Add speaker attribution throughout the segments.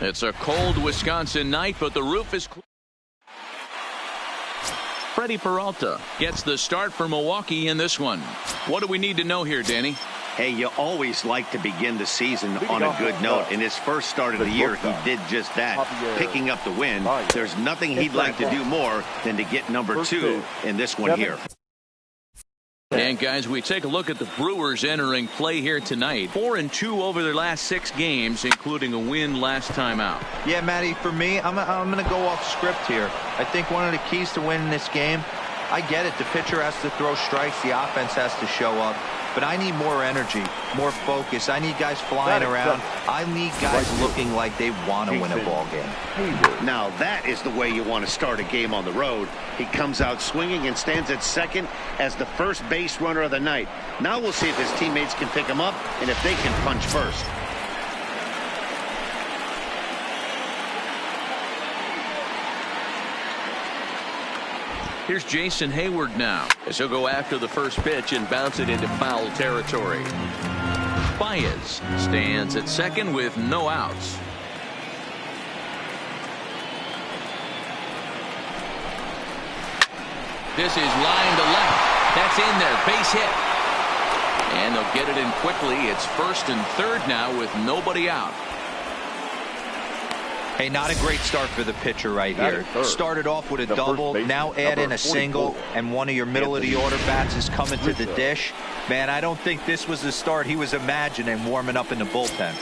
Speaker 1: It's a cold Wisconsin night, but the roof is clear. Freddie Peralta gets the start for Milwaukee in this one. What do we need to know here, Danny?
Speaker 2: Hey, you always like to begin the season on a good note. In his first start of the year, he did just that, picking up the win. There's nothing he'd like to do more than to get number 2 in this one here.
Speaker 1: And guys, we take a look at the Brewers entering play here tonight. 4-2 over their last 6 games, including a win last time out.
Speaker 3: Yeah, Matty, for me, I'm going to go off script here. I think one of the keys to winning this game, I get it, the pitcher has to throw strikes, the offense has to show up. But I need more energy, more focus. I need guys flying around. I need guys looking like they want to win a ball game.
Speaker 2: Now that is the way you want to start a game on the road. He comes out swinging and stands at second as the first base runner of the night. Now we'll see if his teammates can pick him up and if they can punch first.
Speaker 1: Here's Jason Hayward now, as he'll go after the first pitch and bounce it into foul territory. Baez stands at second with no outs. This is line to left. That's in there, base hit. And they'll get it in quickly. It's first and third now with nobody out.
Speaker 3: Hey, not a great start for the pitcher right here. Started off with a double, now add in a single, and one of your middle-of-the-order bats is coming to the dish. Man, I don't think this was the start he was imagining warming up in the bullpen.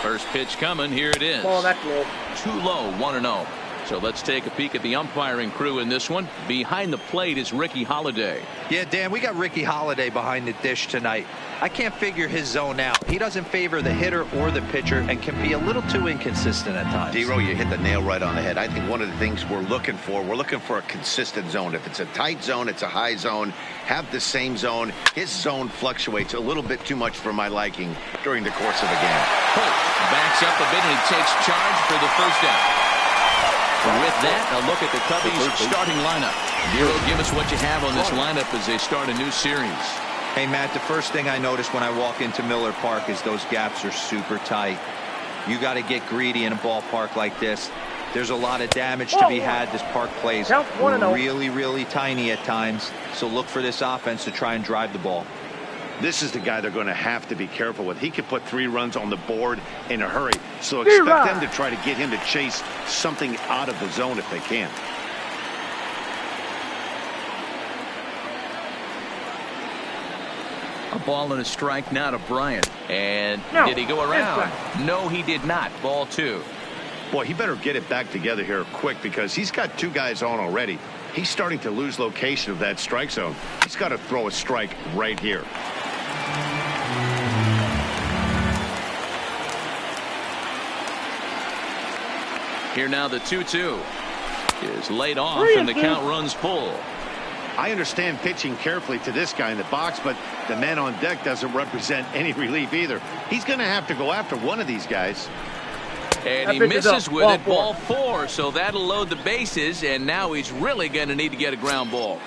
Speaker 1: First pitch coming, here it is.
Speaker 4: Oh, that's low.
Speaker 1: Too low, 1-0. So let's take a peek at the umpiring crew in this one. Behind the plate is Ricky Holiday.
Speaker 3: Yeah, Dan, we got Ricky Holiday behind the dish tonight. I can't figure his zone out. He doesn't favor the hitter or the pitcher and can be a little too inconsistent at times.
Speaker 2: D-Row, you hit the nail right on the head. I think one of the things we're looking for a consistent zone. If it's a tight zone, it's a high zone. Have the same zone. His zone fluctuates a little bit too much for my liking during the course of a game.
Speaker 1: Holt backs up a bit and he takes charge for the first out. With that, a look at the Cubbies' starting lineup. Hero, give us what you have on this lineup as they start a new series.
Speaker 3: Hey, Matt, the first thing I notice when I walk into Miller Park is those gaps are super tight. You got to get greedy in a ballpark like this. There's a lot of damage to be had. This park plays really, really tiny at times. So look for this offense to try and drive the ball.
Speaker 2: This is the guy they're going to have to be careful with. He could put 3 runs on the board in a hurry. So expect them to try to get him to chase something out of the zone if they can.
Speaker 1: A ball and a strike now to Bryant. And did he go around? No, he did not. Ball 2.
Speaker 2: Boy, he better get it back together here quick because he's got 2 guys on already. He's starting to lose location of that strike zone. He's got to throw a strike right here.
Speaker 1: Here now the 2-2 is laid off and the count runs full.
Speaker 2: I understand pitching carefully to this guy in the box, but the man on deck doesn't represent any relief either. He's going to have to go after one of these guys.
Speaker 1: And he misses with it, ball 4, so that'll load the bases, and now he's really going to need to get a ground ball.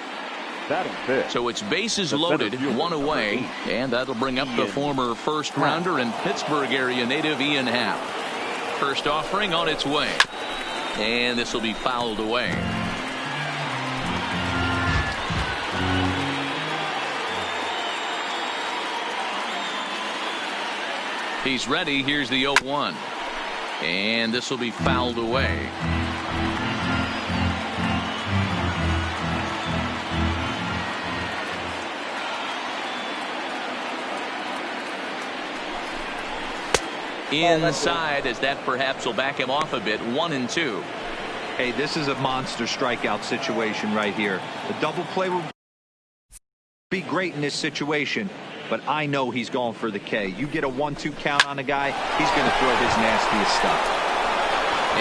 Speaker 1: So it's bases loaded, 1 away, and that'll bring up the former first rounder and Pittsburgh area native Ian Happ. First offering on its way, and this will be fouled away. He's ready. Here's the 0-1. And this will be fouled away. Inside, as that perhaps will back him off a bit. 1-2.
Speaker 3: Hey, this is a monster strikeout situation right here. The double play will be great in this situation, but I know he's going for the K. You get a 1-2 count on a guy, he's going to throw his nastiest stuff.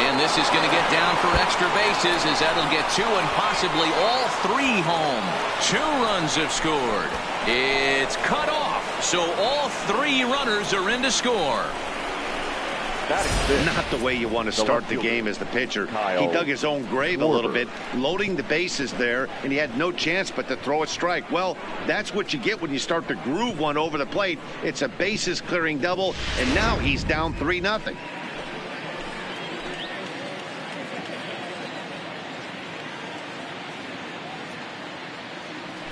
Speaker 1: And this is going to get down for extra bases as that'll get 2 and possibly all 3 home. 2 runs have scored. It's cut off, so all 3 runners are in to score.
Speaker 2: Not the way you want to start the game as the pitcher. He dug his own grave a little bit, loading the bases there, and he had no chance but to throw a strike. Well, that's what you get when you start to groove one over the plate. It's a bases clearing double, and now he's down 3-0.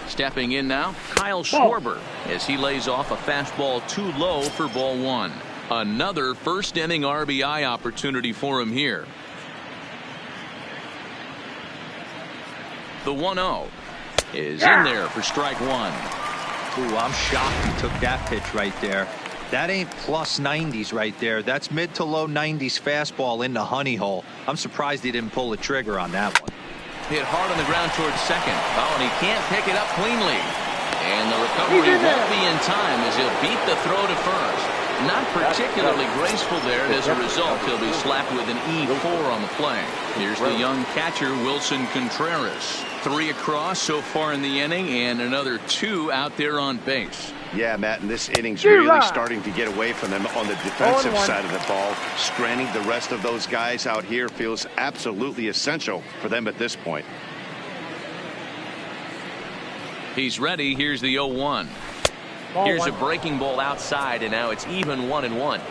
Speaker 1: Stepping in now, Kyle Schwarber, as he lays off a fastball too low for ball 1. Another first inning RBI opportunity for him here. The 1-0 is in there for strike 1.
Speaker 3: Ooh, I'm shocked he took that pitch right there. That ain't plus 90s right there. That's mid to low 90s fastball in the honey hole. I'm surprised he didn't pull the trigger on that one.
Speaker 1: Hit hard on the ground towards second. Oh, and he can't pick it up cleanly. And the recovery won't be in time as he'll beat the throw to first. Not particularly graceful there, and as a result, he'll be slapped with an E4 on the play. Here's the young catcher, Wilson Contreras. 3 across so far in the inning, and another 2 out there on base.
Speaker 2: Yeah, Matt, and this inning's really starting to get away from them on the defensive side of the ball. Stranding the rest of those guys out here feels absolutely essential for them at this point.
Speaker 1: He's ready. Here's the 0-1. Here's a breaking ball outside, and now it's even 1-1.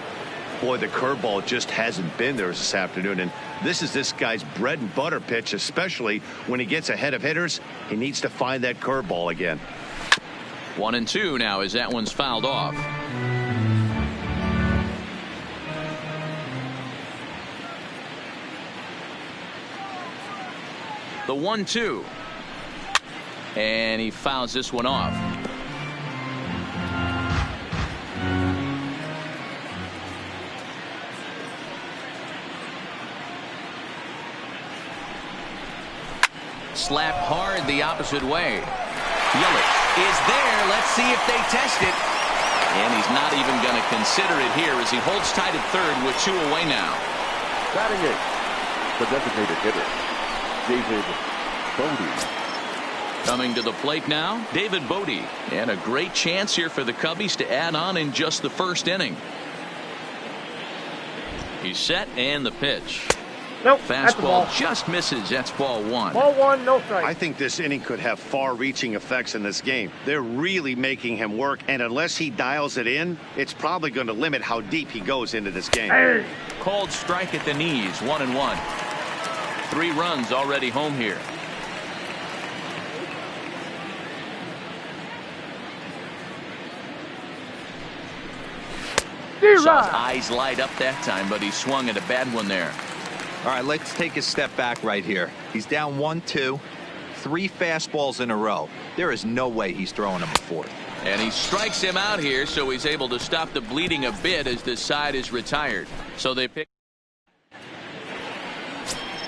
Speaker 2: Boy, the curveball just hasn't been there this afternoon, and this is this guy's bread and butter pitch, especially when he gets ahead of hitters. He needs to find that curveball again.
Speaker 1: 1-2 now as that one's fouled off. The 1-2. And he fouls this one off. Slap hard the opposite way. Yelich is there. Let's see if they test it. And he's not even going to consider it here as he holds tight at third with 2 away now.
Speaker 4: Batting 8, the designated hitter, David Bodie.
Speaker 1: Coming to the plate now, David Bodie. And a great chance here for the Cubbies to add on in just the first inning. He's set, and the pitch.
Speaker 5: Nope,
Speaker 1: fastball just misses. That's ball 1.
Speaker 5: Ball 1, no strike.
Speaker 2: I think this inning could have far-reaching effects in this game. They're really making him work, and unless he dials it in, it's probably going to limit how deep he goes into this game.
Speaker 5: Hey.
Speaker 1: Called strike at the knees, 1-1. 3 runs already home here. Saw his eyes light up that time, but he swung at a bad one there.
Speaker 3: All right, let's take a step back right here. He's down 1-2, 3 fastballs in a row. There is no way he's throwing him a 4th.
Speaker 1: And he strikes him out here, so he's able to stop the bleeding a bit as this side is retired. So they pick.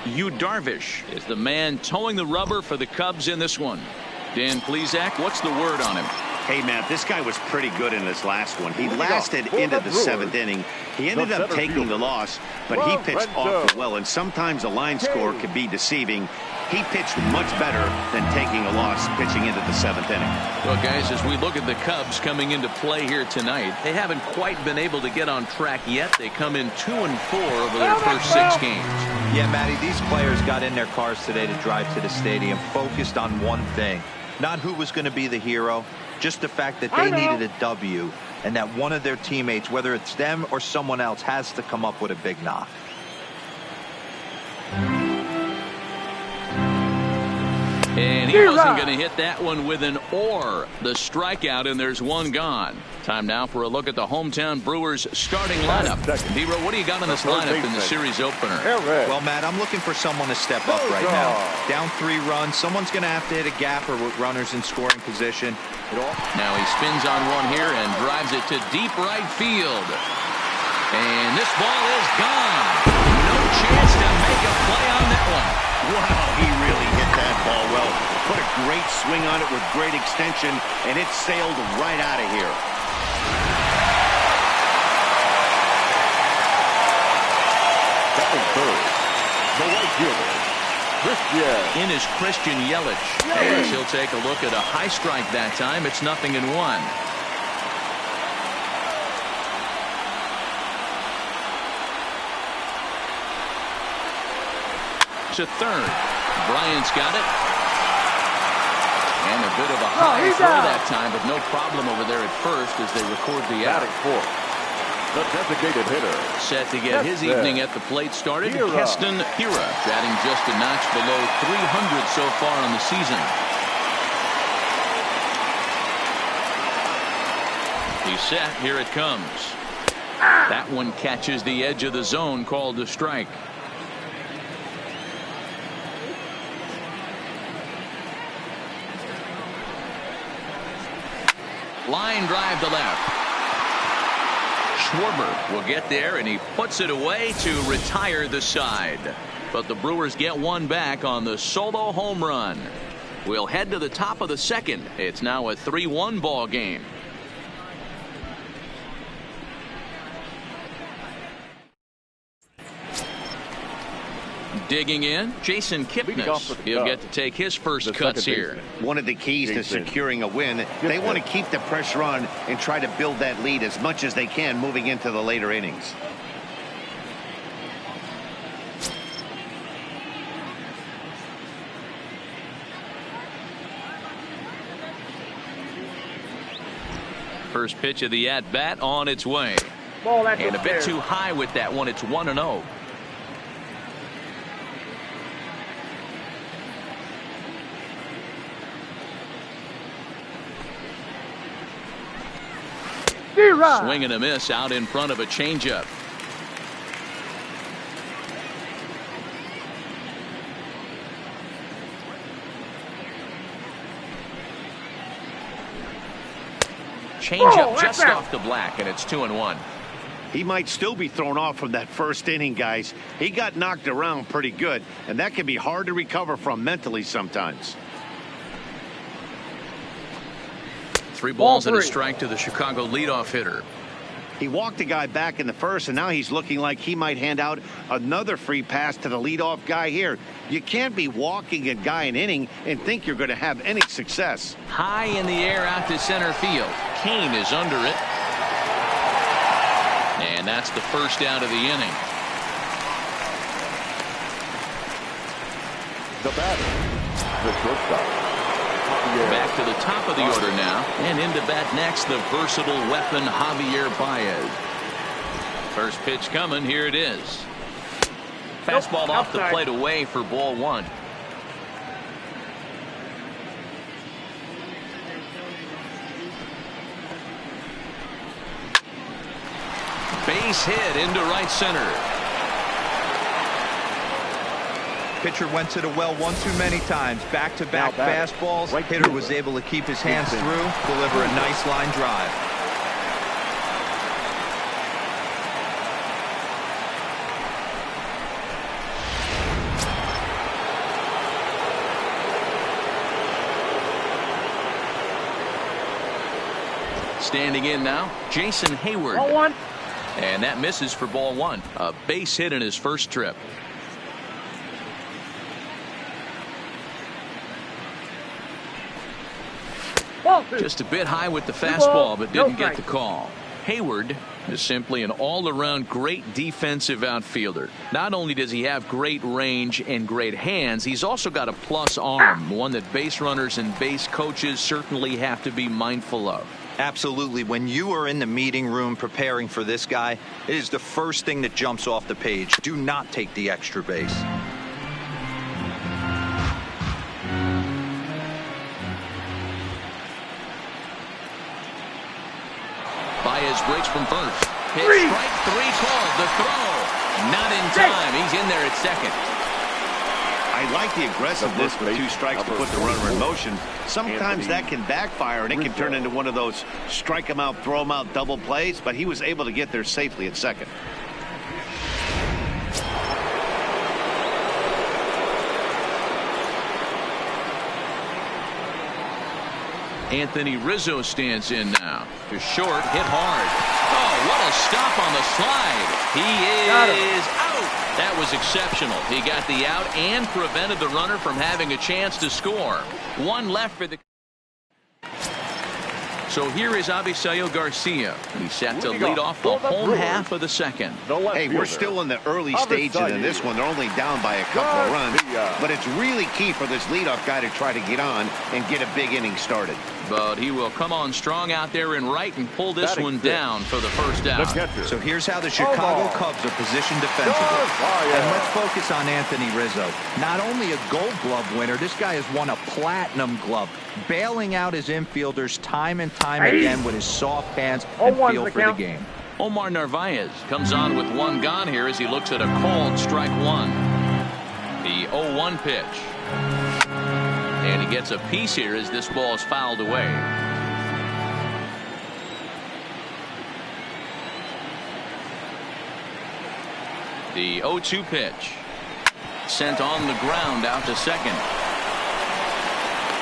Speaker 1: Yu Darvish is the man towing the rubber for the Cubs in this one. Dan Plesac, what's the word on him?
Speaker 2: Hey, Matt, this guy was pretty good in this last one. He lasted into the 7th inning. He ended up taking the loss, but he pitched awfully well, and sometimes a line score can be deceiving. He pitched much better than taking a loss pitching into the 7th inning.
Speaker 1: Well, guys, as we look at the Cubs coming into play here tonight, they haven't quite been able to get on track yet. They come in 2-4 over their first 6 games.
Speaker 3: Yeah, Matty, these players got in their cars today to drive to the stadium focused on one thing. Not who was going to be the hero, just the fact that they needed a W and that one of their teammates, whether it's them or someone else, has to come up with a big knock.
Speaker 1: And he wasn't going to hit that one with an or. The strikeout, and there's one gone. Time now for a look at the hometown Brewers starting lineup. Dero, what do you got on this lineup in the series opener?
Speaker 3: Well, Matt, I'm looking for someone to step up right now. Down 3 runs. Someone's going to have to hit a gap or with runners in scoring position.
Speaker 1: Now he spins on one here and drives it to deep right field. And this ball is gone. No chance to make a play on that one.
Speaker 2: Wow, he really hit that ball well. Put a great swing on it with great extension, and it sailed right out of here.
Speaker 4: Batting third, the right fielder,
Speaker 1: in is Christian Yelich. As he'll take a look at a high strike that time. It's 0-1. at third. Bryant's got it. And a bit of a high throw that time, but no problem over there at first as they record the out.
Speaker 4: The designated hitter.
Speaker 1: Set to get his evening at the plate started. Keston Hiura batting just a notch below 300 so far on the season. He's set. Here it comes. That one catches the edge of the zone, called a strike. Line drive to left. Schwarber will get there, and he puts it away to retire the side. But the Brewers get one back on the solo home run. We'll head to the top of the second. It's now a 3-1 ball game. Digging in, Jason Kipnis. He'll get to take his first cuts here.
Speaker 2: One of the keys to securing a win, they want to keep the pressure on and try to build that lead as much as they can moving into the later innings.
Speaker 1: First pitch of the at-bat on its way. And a bit too high with that one. It's 1-0. Swing and a miss out in front of a changeup. Changeup just off the black, and it's 2-1.
Speaker 2: He might still be thrown off from that first inning, guys. He got knocked around pretty good, and that can be hard to recover from mentally sometimes.
Speaker 1: 3 balls and a strike to the Chicago leadoff hitter.
Speaker 2: He walked the guy back in the first, and now he's looking like he might hand out another free pass to the leadoff guy here. You can't be walking a guy an inning and think you're going to have any success.
Speaker 1: High in the air out to center field. Kane is under it. And that's the first out of the inning.
Speaker 4: The batter, the shortstop.
Speaker 1: Back to the top of the order now, and into bat next, the versatile weapon Javier Baez. First pitch coming. Here it is. Fastball off the plate away for ball 1. Base hit into right center.
Speaker 3: Pitcher went to the well one too many times. Back-to-back fastballs. Hitter was able to keep his hands through, deliver a nice line drive.
Speaker 1: Standing in now, Jason Hayward.
Speaker 5: Ball 1.
Speaker 1: And that misses for ball 1. A base hit in his first trip. Just a bit high with the fastball, but didn't get the call. Hayward is simply an all-around great defensive outfielder. Not only does he have great range and great hands, he's also got a plus arm, one that base runners and base coaches certainly have to be mindful of.
Speaker 3: Absolutely. When you are in the meeting room preparing for this guy, it is the first thing that jumps off the page. Do not take the extra base.
Speaker 1: Baez breaks from first. Hit strike 3 called. The throw. Not in time. He's in there at second.
Speaker 2: I like the aggressiveness with 2 strikes to put the runner in motion. Sometimes that can backfire, and it can turn into one of those strike him out, throw him out double plays, but he was able to get there safely at second.
Speaker 1: Anthony Rizzo stands in now. To short, hit hard. Oh, what a stop on the slide. He is out. That was exceptional. He got the out and prevented the runner from having a chance to score. 1 left for the... So here is Avisail Garcia. He's set to lead off the home half of the second.
Speaker 2: Hey, we're still in the early stages in this one. They're only down by a couple of runs. But it's really key for this leadoff guy to try to get on and get a big inning started.
Speaker 1: But he will come on strong out there in right and pull this one down for the first out.
Speaker 3: So here's how the Chicago Cubs are positioned defensively. And let's focus on Anthony Rizzo. Not only a Gold Glove winner, this guy has won a Platinum Glove, bailing out his infielders time and time again with his soft hands and feel for the game.
Speaker 1: Omar Narvaez comes on with one gone here as he looks at a called strike one. The 0-1 pitch. And he gets a piece here as this ball is fouled away. The 0-2 pitch. Sent on the ground out to second.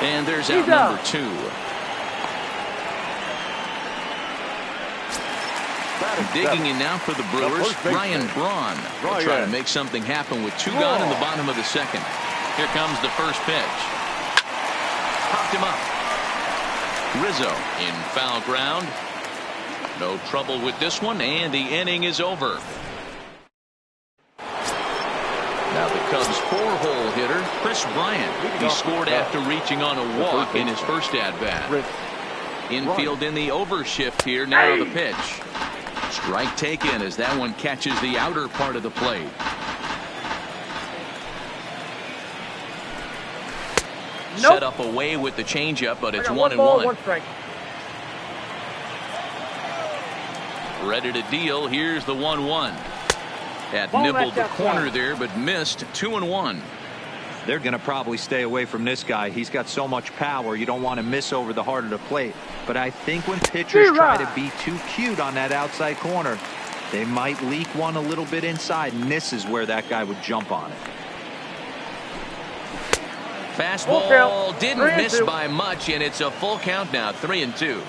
Speaker 1: And there's out number 2. Digging in now for the Brewers, Ryan Braun. Will try to make something happen with 2 gone in the bottom of the second. Here comes the first pitch. Popped him up. Rizzo in foul ground. No trouble with this one, and the inning is over. Now the Cubs' 4-hole hitter, Chris Bryant. He scored after reaching on a walk in his first at-bat. Infield in the overshift here. Now the pitch. Strike taken as that one catches the outer part of the plate. Set up away with the changeup, but it's 1-1. Ready to deal. Here's the 1-1. That nibbled the corner there, but missed. 2-1.
Speaker 3: They're going to probably stay away from this guy. He's got so much power. You don't want to miss over the heart of the plate. But I think when pitchers try to be too cute on that outside corner, they might leak one a little bit inside, and this is where that guy would jump on it.
Speaker 1: Fastball didn't miss by much, and it's a full count now. 3-2.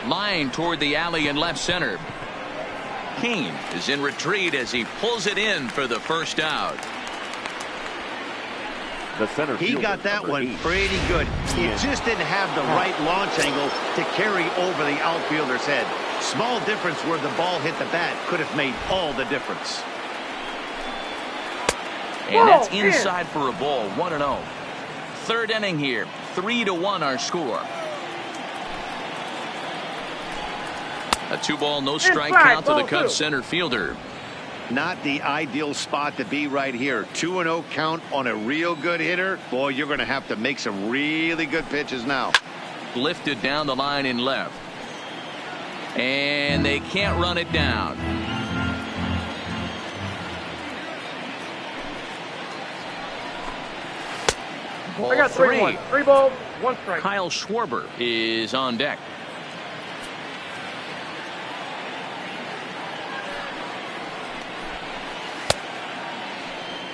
Speaker 1: Line toward the alley in left center. Kane is in retreat as he pulls it in for the first out.
Speaker 2: He got that one pretty good. He just didn't have the right launch angle to carry over the outfielder's head. Small difference where the ball hit the bat could have made all the difference.
Speaker 1: And that's inside for a ball. 1-0. Third inning here. 3-1 our score. A 2-ball, no strike count to the Cubs center fielder.
Speaker 2: Not the ideal spot to be right here. 2-0 count on a real good hitter. Boy, you're going to have to make some really good pitches now.
Speaker 1: Lifted down the line in left. And they can't run it down. Ball
Speaker 5: I got 3-1. 3 balls, 1 strike.
Speaker 1: Kyle Schwarber is on deck.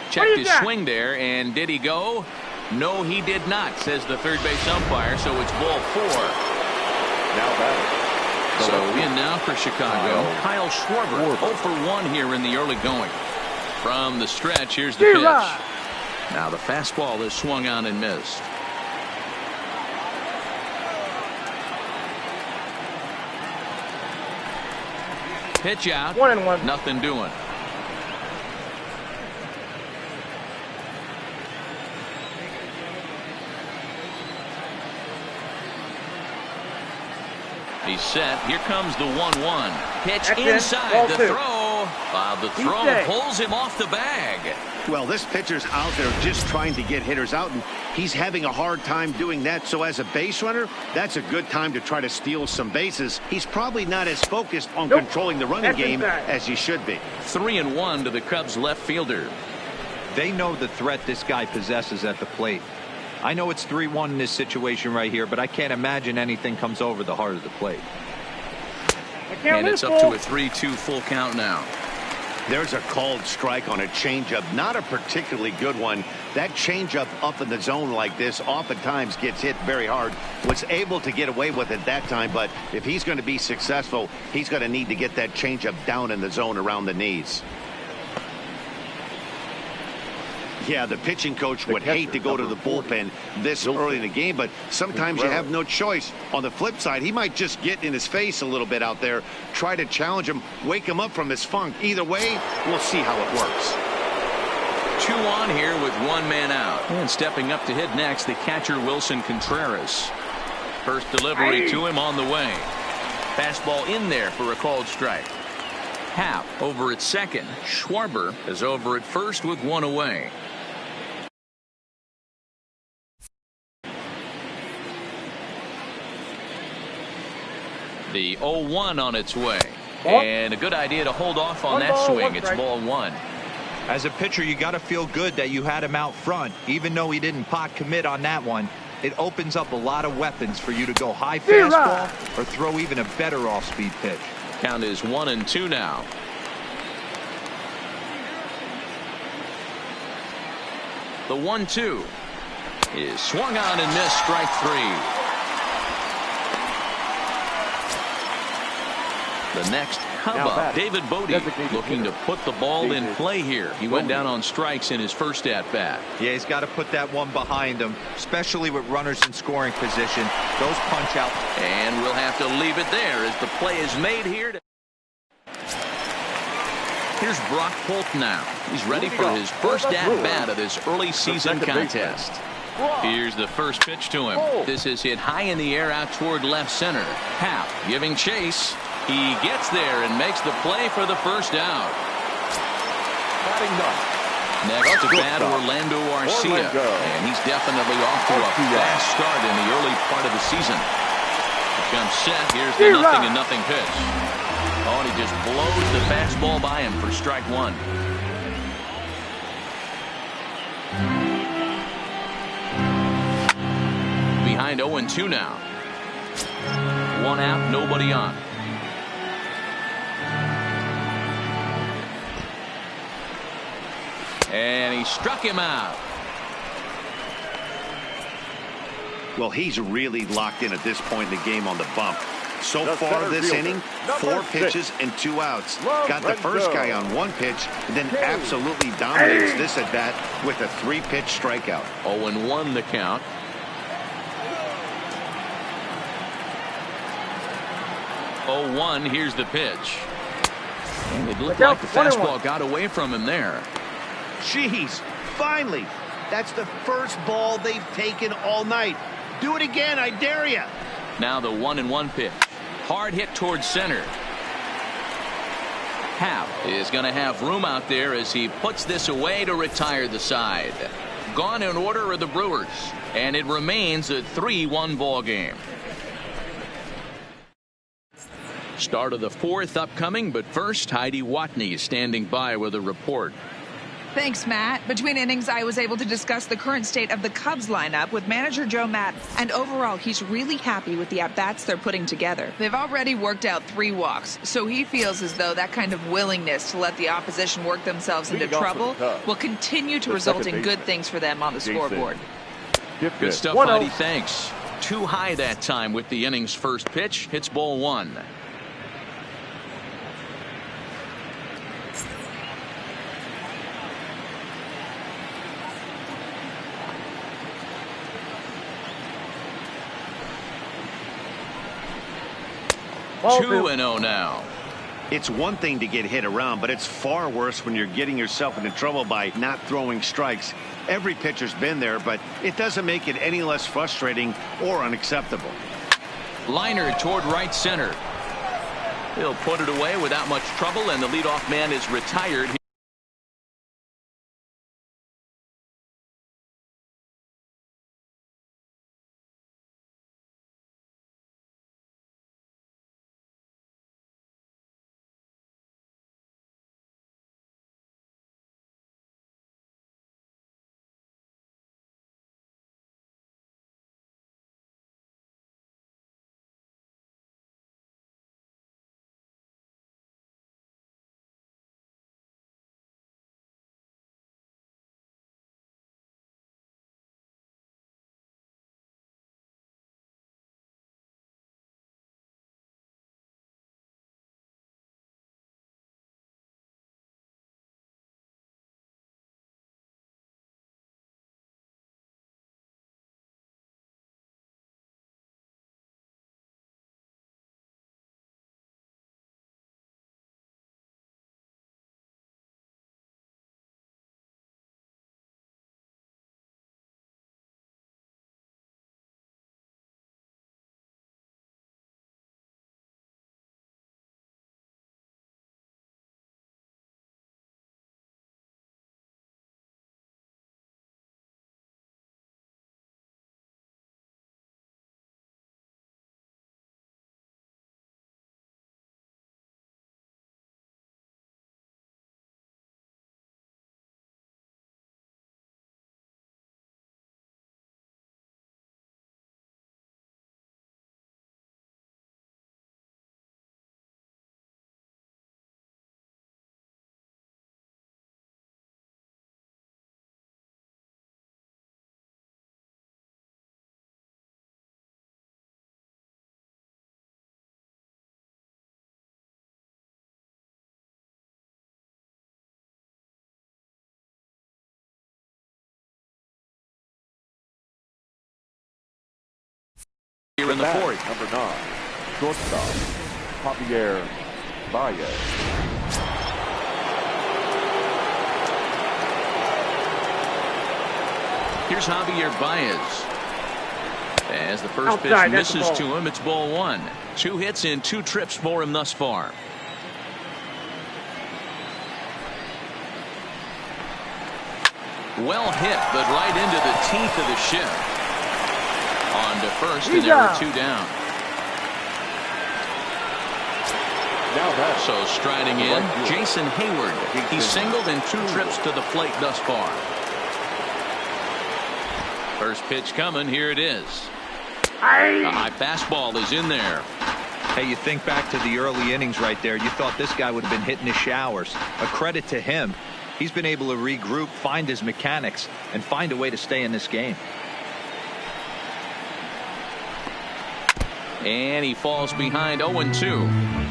Speaker 1: Checked his swing there, and did he go? No, he did not, says the third base umpire, so it's ball 4.
Speaker 4: Now batting.
Speaker 1: So in now for Chicago, Kyle Schwarber, 0 for 1 here in the early going. From the stretch, here's the pitch. Now the fastball is swung on and missed. Pitch out.
Speaker 5: 1-1.
Speaker 1: Nothing doing. He's set. Here comes the 1-1. Pitch inside. The throw. The throw pulls him off the bag.
Speaker 2: Well, this pitcher's out there just trying to get hitters out, and he's having a hard time doing that. So as a base runner, that's a good time to try to steal some bases. He's probably not as focused on controlling the running game as he should be.
Speaker 1: 3-1 to the Cubs left fielder.
Speaker 3: They know the threat this guy possesses at the plate. I know it's 3-1 in this situation right here, but I can't imagine anything comes over the heart of the plate.
Speaker 1: And it's up to a 3-2 full count now.
Speaker 2: There's a called strike on a changeup, not a particularly good one. That changeup up in the zone like this oftentimes gets hit very hard. Was able to get away with it that time, but if he's going to be successful, he's going to need to get that changeup down in the zone around the knees. Yeah, the pitching coach would hate to go to the bullpen this early in the game, but sometimes you have no choice. On the flip side, he might just get in his face a little bit out there, try to challenge him, wake him up from his funk. Either way, we'll see how it works.
Speaker 1: 2 on here with 1 man out. And stepping up to hit next, the catcher Wilson Contreras. First delivery to him on the way. Fastball in there for a called strike. Happ over at second. Schwarber is over at first with 1 away. The 0-1 on its way. And a good idea to hold off on that swing. It's ball 1.
Speaker 3: As a pitcher, you got to feel good that you had him out front, even though he didn't pot commit on that one. It opens up a lot of weapons for you to go high fastball or throw even a better off-speed pitch.
Speaker 1: Count is 1-2 now. The 1-2 is swung on and missed. Strike 3. The next hubbub, David Bodie, looking to put the ball in play here. He went down on strikes in his first at-bat.
Speaker 3: Yeah, he's got to put that one behind him, especially with runners in scoring position. Those punch out.
Speaker 1: And we'll have to leave it there as the play is made here. Here's Brock Holt now. He's ready for his first at-bat of this early season contest. Here's the first pitch to him. This is hit high in the air out toward left center. Happ giving chase. He gets there and makes the play for the first out. Next to bat, Orlando Arcia. And he's definitely off to a fast start in the early part of the season. Here comes set. Here's the 0-0 pitch. Oh, and he just blows the fastball by him for strike 1. Behind 0-2 now. 1 out, nobody on. And he struck him out.
Speaker 2: Well, he's really locked in at this point in the game on the bump. So far this inning, 4 pitches and 2 outs. Got the first guy on 1 pitch, and then absolutely dominates this at bat with a 3-pitch strikeout.
Speaker 1: 0-1 the count. Oh, 1, here's the pitch. And it looked like the fastball got away from him there.
Speaker 2: Jeez, finally. That's the first ball they've taken all night. Do it again, I dare you.
Speaker 1: Now the 1-1 pitch. Hard hit towards center. Happ is going to have room out there as he puts this away to retire the side. Gone in order are the Brewers, and it remains a 3-1 ball game. Start of the 4th upcoming, but first, Heidi Watney is standing by with a report.
Speaker 6: Thanks, Matt. Between innings, I was able to discuss the current state of the Cubs lineup with manager Joe Matt, and overall, he's really happy with the at-bats they're putting together. They've already worked out 3 walks, so he feels as though that kind of willingness to let the opposition work themselves into trouble will continue to result in good things for them on the scoreboard.
Speaker 1: Good stuff, Heidi. Thanks. Too high that time with the inning's first pitch. Hits ball 1.
Speaker 2: Ball
Speaker 1: 2-0 now.
Speaker 2: It's one thing to get hit around, but it's far worse when you're getting yourself into trouble by not throwing strikes. Every pitcher's been there, but it doesn't make it any less frustrating or unacceptable.
Speaker 1: Liner toward right center. He'll put it away without much trouble, and the leadoff man is retired. in the fourth.
Speaker 4: Number 9, shortstop, Javier Baez.
Speaker 1: Here's Javier Baez. As the first pitch misses to him, it's ball 1. 2 hits in 2 trips for him thus far. Well hit, but right into the teeth of the shift. On to first, and there are 2 down. So striding in, Jason Hayward. He's singled in 2 trips to the plate thus far. First pitch coming, here it is. A high fastball is in there.
Speaker 3: Hey, you think back to the early innings right there. You thought this guy would have been hitting his showers. A credit to him. He's been able to regroup, find his mechanics, and find a way to stay in this game.
Speaker 1: And he falls behind 0-2.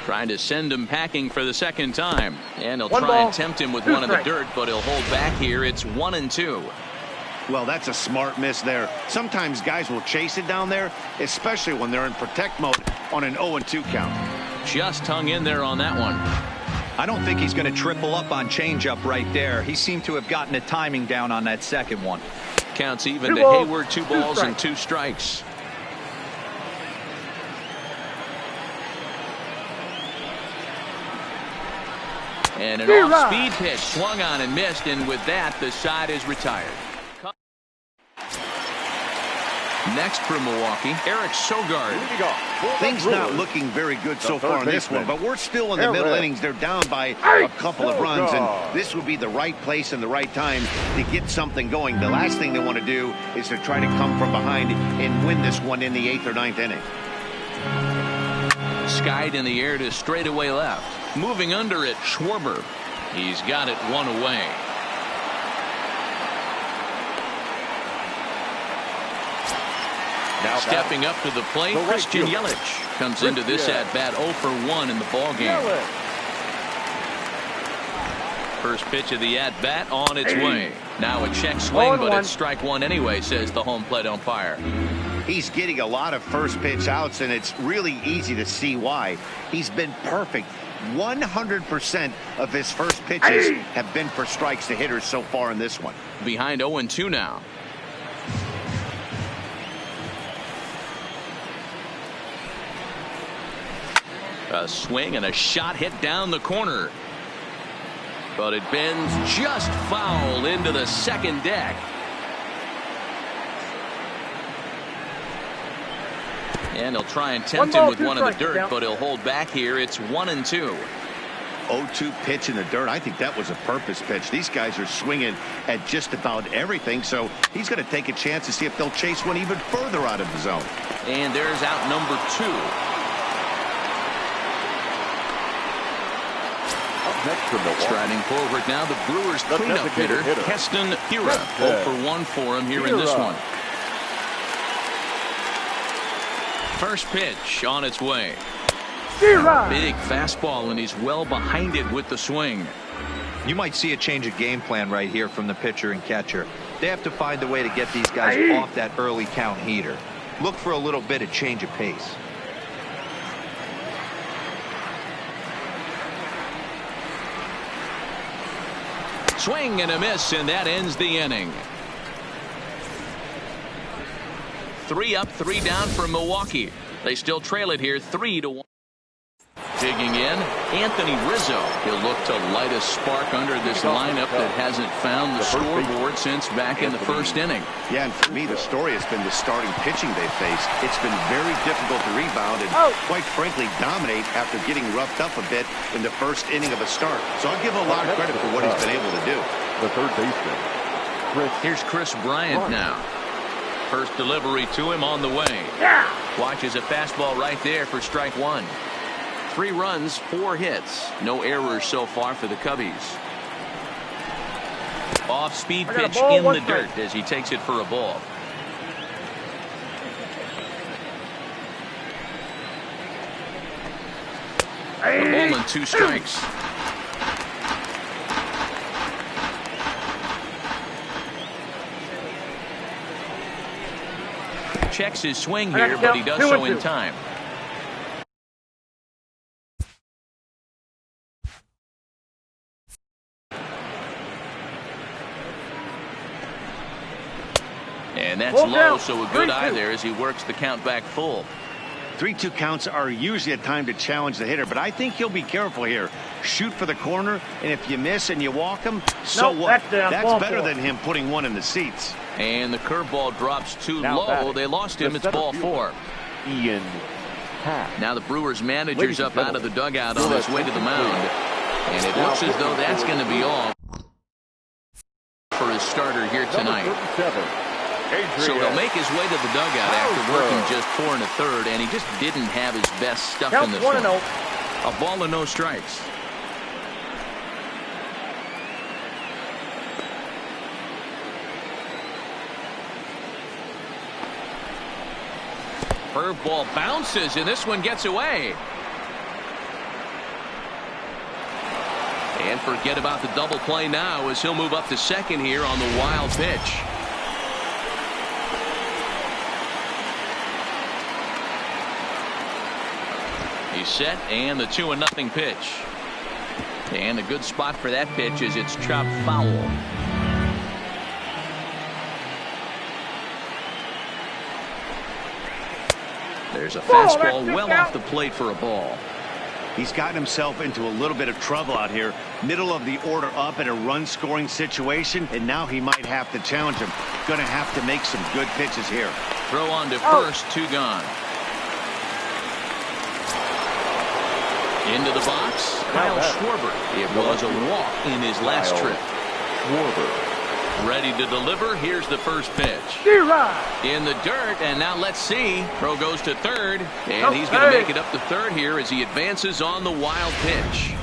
Speaker 1: Trying to send him packing for the second time. And he'll try and tempt him with one in the dirt, but he'll hold back here. It's 1-2.
Speaker 2: Well, that's a smart miss there. Sometimes guys will chase it down there, especially when they're in protect mode on an 0-2 count.
Speaker 1: Just hung in there on that one.
Speaker 3: I don't think he's going to triple up on changeup right there. He seemed to have gotten the timing down on that second one.
Speaker 1: Counts even to Hayward. 2 balls and 2 strikes. And an off-speed pitch swung on and missed, and with that, the side is retired. Next for Milwaukee, Eric Sogard.
Speaker 2: Things not looking very good so far in this one, but we're still in the middle innings. They're down by a couple of runs, and this would be the right place and the right time to get something going. The last thing they want to do is to try to come from behind and win this one in the 8th or 9th inning.
Speaker 1: Skied in the air to straightaway left. Moving under it, Schwarber. He's got it 1 away. Now stepping up to the plate, Christian Yelich comes into this at-bat 0 for 1 in the ballgame. First pitch of the at-bat on its way. Now a check swing, but it's strike 1 anyway, says the home plate umpire.
Speaker 2: He's getting a lot of first pitch outs, and it's really easy to see why. He's been perfect. 100% of his first pitches have been for strikes to hitters so far in this one.
Speaker 1: Behind 0-2 now. A swing and a shot hit down the corner. But it bends just foul into the second deck. And he'll try and tempt him with one in the dirt, but he'll hold back here. It's 1-2.
Speaker 2: 0-2 pitch in the dirt. I think that was a purpose pitch. These guys are swinging at just about everything, so he's going to take a chance to see if they'll chase one even further out of the zone.
Speaker 1: And there's out number 2. Striding forward now, the Brewers cleanup hitter, Keston Hiura. 0 for 1 for him here in this one. First pitch on its way. Big fastball, and he's well behind it with the swing.
Speaker 3: You might see a change of game plan right here from the pitcher and catcher. They have to find a way to get these guys off that early count heater. Look for a little bit of change of pace.
Speaker 1: Swing and a miss, and that ends the inning. 3 up, 3 down for Milwaukee. They still trail it here 3-1. Digging in, Anthony Rizzo. He'll look to light a spark under this lineup that hasn't found the scoreboard since back in the first inning.
Speaker 2: Yeah, and for me, the story has been the starting pitching they've faced. It's been very difficult to rebound and, quite frankly, dominate after getting roughed up a bit in the first inning of a start. So I'll give him a lot of credit for what he's been able to do.
Speaker 4: The third baseman.
Speaker 1: Here's Chris Bryant now. First delivery to him on the way. Watches a fastball right there for strike 1. 3 runs, 4 hits. No errors so far for the Cubbies. Off-speed pitch in the dirt as he takes it for a ball. A ball and 2 strikes. Checks his swing here, but he does so in time. And that's low, so a good eye there as he works the count back full.
Speaker 2: 3-2 counts are usually a time to challenge the hitter, but I think he'll be careful here. Shoot for the corner, and if you miss and you walk him, so what? That's better than him putting one in the seats.
Speaker 1: And the curveball drops too low. They lost him. It's ball 4.
Speaker 4: Ian Happ.
Speaker 1: Now the Brewers manager's up out of the dugout on his way to the mound. And it looks as though that's going to be all for his starter here tonight. So he'll make his way to the dugout after working just 4 1/3, and he just didn't have his best stuff in this one. A ball and no strikes. Curveball bounces, and this one gets away. And forget about the double play now as he'll move up to second here on the wild pitch. He's set, and the 2-0 pitch. And a good spot for that pitch is it's chopped foul. There's a fastball well off the plate for a ball.
Speaker 2: He's gotten himself into a little bit of trouble out here. Middle of the order up in a run-scoring situation, and now he might have to challenge him. Going to have to make some good pitches here.
Speaker 1: Throw on to first, 2 gone. Into the box, Kyle Schwarber. It was a walk in his last trip.
Speaker 4: Schwarber.
Speaker 1: Ready to deliver. Here's the first pitch. In the dirt, and now let's see. Throw goes to third, and he's going to make it up to third here as he advances on the wild pitch.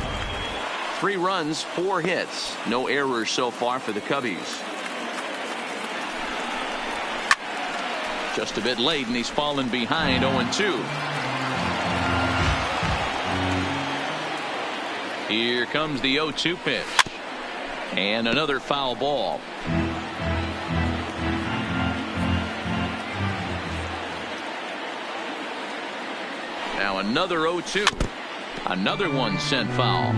Speaker 1: 3 runs, 4 hits. No errors so far for the Cubbies. Just a bit late, and he's fallen behind 0-2. Here comes the 0-2 pitch. And another foul ball. Now another 0-2. Another one sent foul.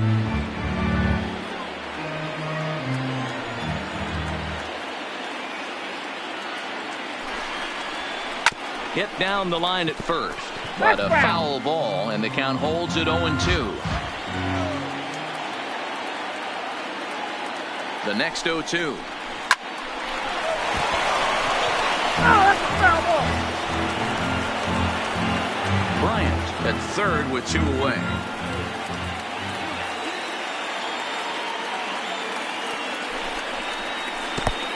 Speaker 1: Hit down the line at first, but a foul ball, and the count holds at 0-2. The next 0-2. Bryant at third with 2 away.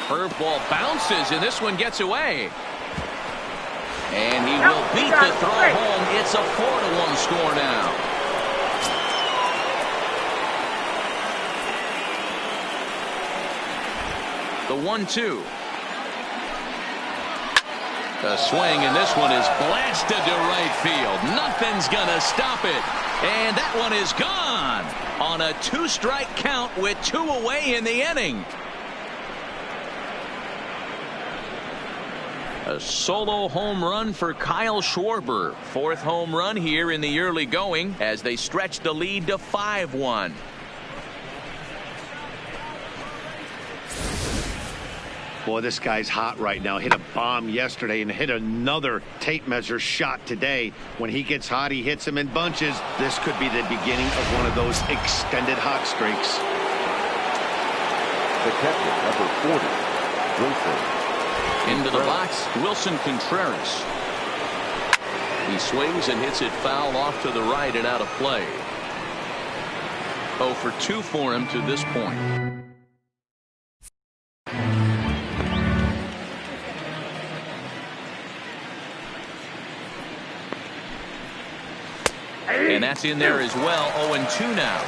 Speaker 1: Curveball bounces, and this one gets away. And he will beat the throw home. It's a 4-1 score now. The 1-2. A swing, and this one is blasted to right field. Nothing's gonna stop it. And that one is gone on a 2-strike count with 2 away in the inning. A solo home run for Kyle Schwarber. 4th home run here in the early going as they stretch the lead to 5-1.
Speaker 2: Boy, this guy's hot right now. Hit a bomb yesterday and hit another tape measure shot today. When he gets hot, he hits them in bunches. This could be the beginning of one of those extended hot streaks.
Speaker 4: The catcher, number 40, Wilson.
Speaker 1: Into the box, Wilson Contreras. He swings and hits it foul off to the right and out of play. 0 for 2 for him to this point. And that's in there as well. 0-2 now.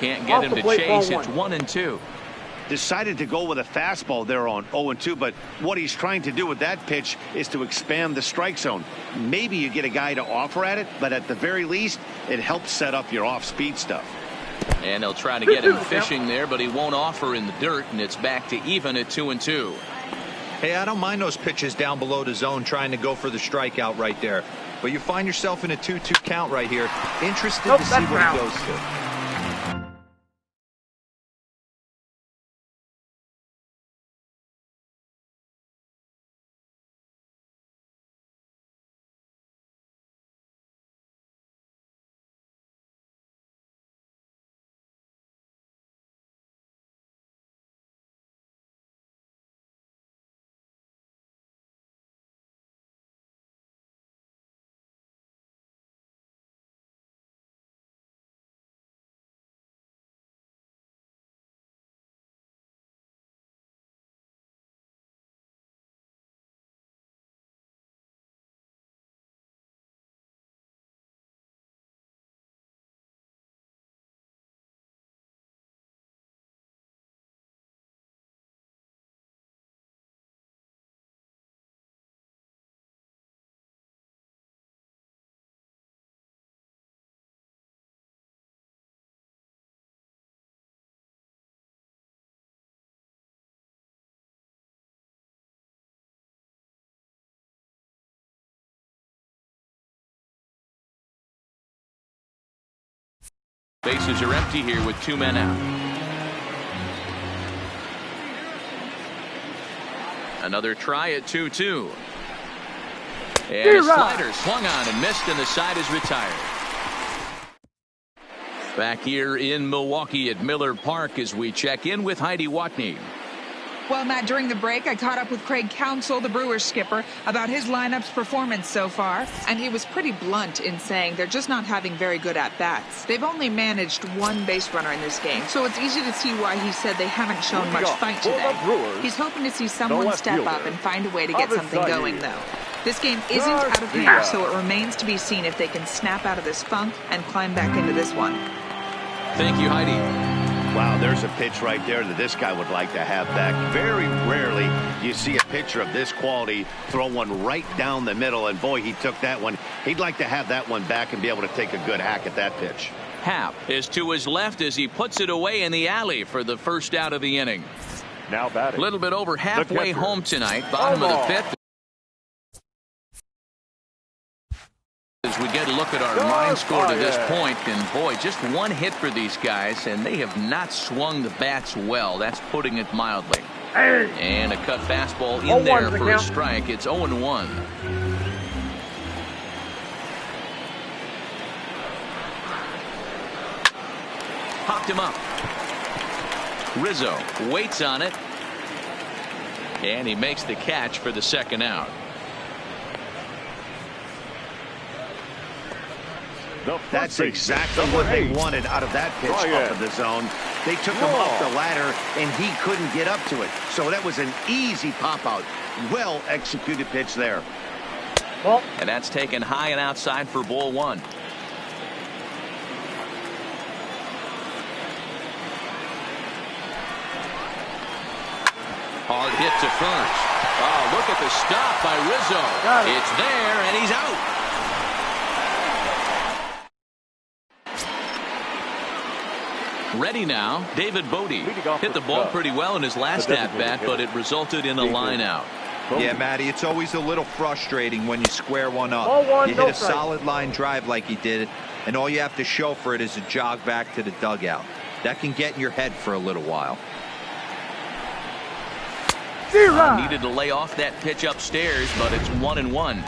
Speaker 1: Can't get him to chase. It's 1-2.
Speaker 2: Decided to go with a fastball there on 0-2, but what he's trying to do with that pitch is to expand the strike zone. Maybe you get a guy to offer at it, but at the very least, it helps set up your off-speed stuff.
Speaker 1: And they'll try to get him fishing there, but he won't offer in the dirt, and it's back to even at 2-2.
Speaker 3: Hey, I don't mind those pitches down below the zone trying to go for the strikeout right there. But you find yourself in a 2-2 count right here. Interested to see what he goes to.
Speaker 1: Bases are empty here with 2 men out. Another try at 2-2. And a slider swung on and missed, and the side is retired. Back here in Milwaukee at Miller Park as we check in with Heidi Watney.
Speaker 6: Well, Matt, during the break, I caught up with Craig Counsell, the Brewers skipper, about his lineup's performance so far, and he was pretty blunt in saying they're just not having very good at-bats. They've only managed 1 base runner in this game, so it's easy to see why he said they haven't shown much fight today. He's hoping to see someone step up and find a way to get something going, though. This game isn't out of hand, so it remains to be seen if they can snap out of this funk and climb back into this one.
Speaker 1: Thank you, Heidi.
Speaker 2: Wow, there's a pitch right there that this guy would like to have back. Very rarely do you see a pitcher of this quality throw one right down the middle, and boy, he took that one. He'd like to have that one back and be able to take a good hack at that pitch.
Speaker 1: Happ is to his left as he puts it away in the alley for the first out of the inning.
Speaker 4: Now batting.
Speaker 1: A little bit over halfway home tonight, bottom of the 5th. As we get a look at our line score to this point, and boy, just 1 hit for these guys, and they have not swung the bats well. That's putting it mildly. And a cut fastball in there for a strike. It's 0-1. Popped him up. Rizzo waits on it, and he makes the catch for the second out.
Speaker 2: That's exactly what they wanted out of that pitch off of the zone. They took him off the ladder, and he couldn't get up to it. So that was an easy pop-out. Well-executed pitch there.
Speaker 1: And that's taken high and outside for ball 1. Hard hit to first. Oh, look at the stop by Rizzo. It's there, and he's out. Ready now, David Bodie hit the ball pretty well in his last at-bat, but it resulted in a line out.
Speaker 3: Yeah, Matty, it's always a little frustrating when you square one up.
Speaker 5: Ball one,
Speaker 3: you
Speaker 5: no
Speaker 3: hit a
Speaker 5: strike.
Speaker 3: solid line drive like he did, and all you have to show for it is a jog back to the dugout. That can get in your head for a little while.
Speaker 1: Needed to lay off that pitch upstairs, but it's 1-1.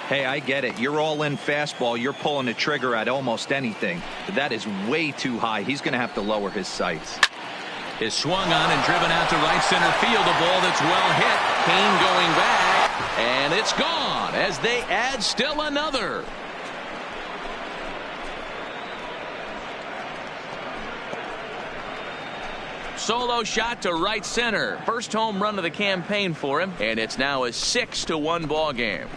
Speaker 3: Hey, I get it. You're all in fastball. You're pulling the trigger at almost anything. But that is way too high. He's going to have to lower his sights.
Speaker 1: Is swung on and driven out to right center field. A ball that's well hit. Kane going back. And it's gone as they add still another. Solo shot to right center. First home run of the campaign for him. And it's now a 6-1 ball game.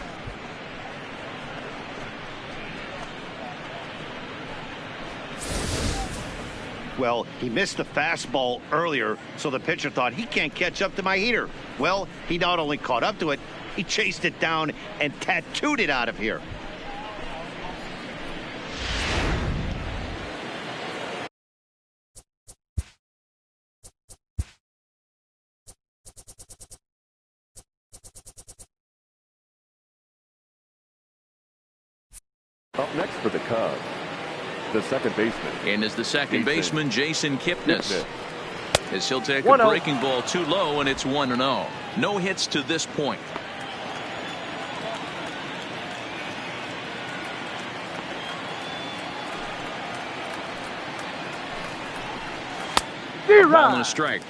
Speaker 2: Well, he missed the fastball earlier, so the pitcher thought he can't catch up to my heater. Well, he not only caught up to it, he chased it down and tattooed it out of here.
Speaker 4: Up next for the Cubs, the second baseman.
Speaker 1: And is the second baseman, Jason Kipnis. As he'll take a
Speaker 5: 1-0.
Speaker 1: breaking ball too low, and it's 1-0. No hits to this point. Ball and a strike.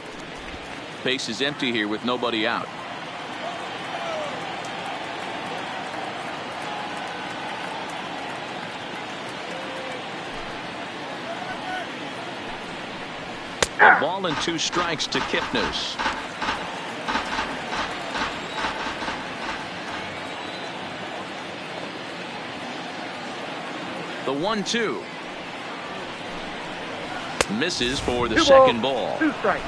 Speaker 1: Base is empty here with nobody out. A ball and 2 strikes to Kipnis. The 1-2. Misses for the second ball.
Speaker 5: 2 strikes.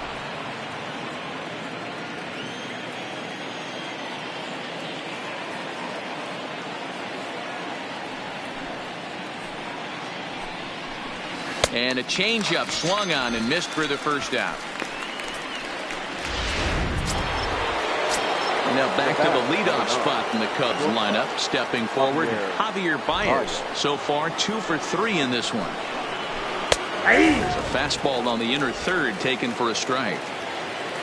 Speaker 1: And a changeup swung on and missed for the first out. Now back to the leadoff spot in the Cubs lineup. Stepping forward, Javier Baez. So far 2 for 3 in this one. There's a fastball on the inner third taken for a strike.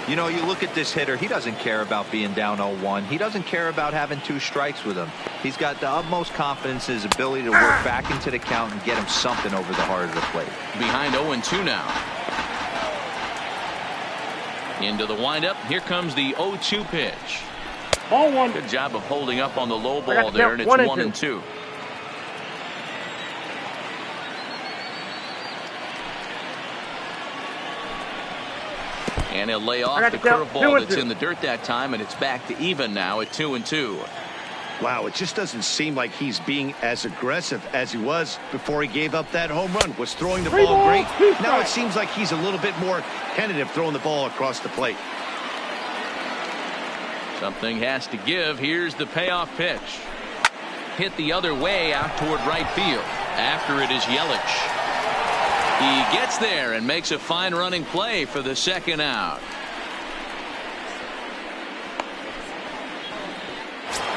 Speaker 3: You know, you look at this hitter, he doesn't care about being down 0-1. He doesn't care about having 2 strikes with him. He's got the utmost confidence in his ability to work back into the count and get him something over the heart of the plate.
Speaker 1: Behind 0-2 now. Into the windup. Here comes the 0-2 pitch.
Speaker 5: Ball 1.
Speaker 1: Good job of holding up on the low
Speaker 5: I got
Speaker 1: ball
Speaker 5: the
Speaker 1: there,
Speaker 5: count,
Speaker 1: and it's
Speaker 5: 1-2.
Speaker 1: 1-2. And he'll lay off the curveball that's in the dirt that time, and it's back to even now at 2-2.
Speaker 2: Wow, it just doesn't seem like he's being as aggressive as he was before he gave up that home run. Was throwing the ball great. Now it seems like he's a little bit more tentative throwing the ball across the plate.
Speaker 1: Something has to give. Here's the payoff pitch. Hit the other way out toward right field. After it is Yelich. He gets there and makes a fine running play for the second out.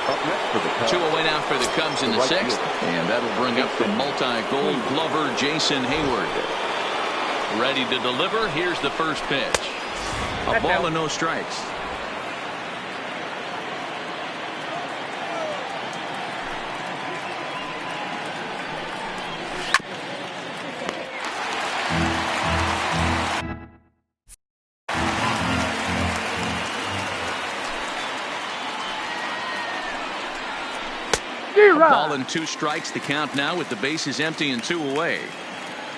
Speaker 4: Up next for the Cubs,
Speaker 1: 2 away now for the Cubs in the
Speaker 4: right
Speaker 1: 6th.
Speaker 4: field.
Speaker 1: And that'll bring up the multi-gold glover Jason Hayward. Ready to deliver. Here's the first pitch. A ball and no strikes. A ball and 2 strikes. The count now with the bases empty and 2 away.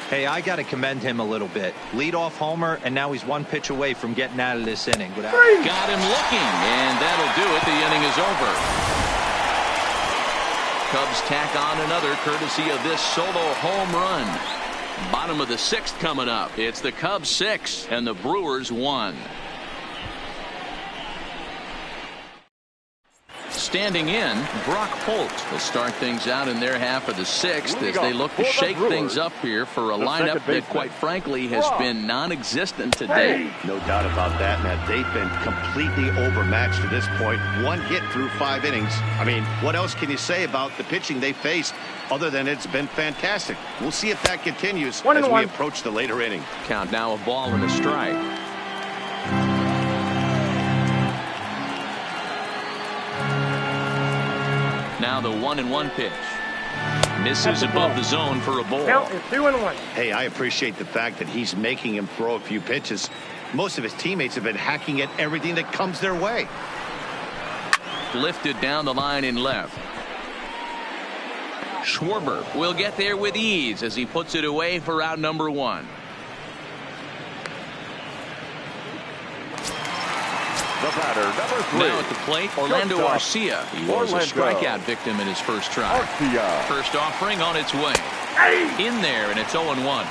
Speaker 3: Hey, I got to commend him a little bit. Leadoff homer, and now he's 1 pitch away from getting out of this inning.
Speaker 1: Got him looking, and that'll do it. The inning is over. Cubs tack on another courtesy of this solo home run. Bottom of the 6th coming up. It's the Cubs 6 and the Brewers 1. Standing in, Brock Holt will start things out in their half of the sixth as they look to shake things up here for a lineup that, quite frankly, has been non-existent today.
Speaker 2: No doubt about that, Matt. They've been completely overmatched to this point. One hit through 5 innings. I mean, what else can you say about the pitching they faced other than it's been fantastic? We'll see if that continues as we approach the later inning.
Speaker 1: Count now a ball and a strike. Now the 1-1 pitch. Misses above the zone for a ball.
Speaker 5: Count is 2-1.
Speaker 2: Hey, I appreciate the fact that he's making him throw a few pitches. Most of his teammates have been hacking at everything that comes their way.
Speaker 1: Lifted down the line in left. Schwarber will get there with ease as he puts it away for out number 1.
Speaker 4: The batter, number 3.
Speaker 1: Now at the plate, Orlando Arcia. He was a strikeout victim in his first try.
Speaker 4: Arcia.
Speaker 1: First offering on its way. In there, and it's 0-1.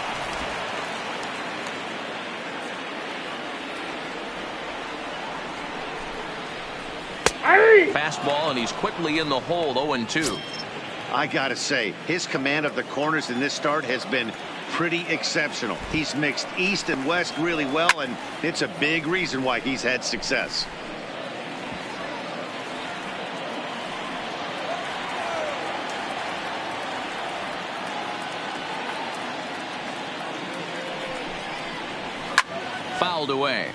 Speaker 1: Fastball, and he's quickly in the hole, 0-2.
Speaker 2: I gotta say, his command of the corners in this start has been pretty exceptional. He's mixed east and west really well, and it's a big reason why he's had success.
Speaker 1: Fouled away.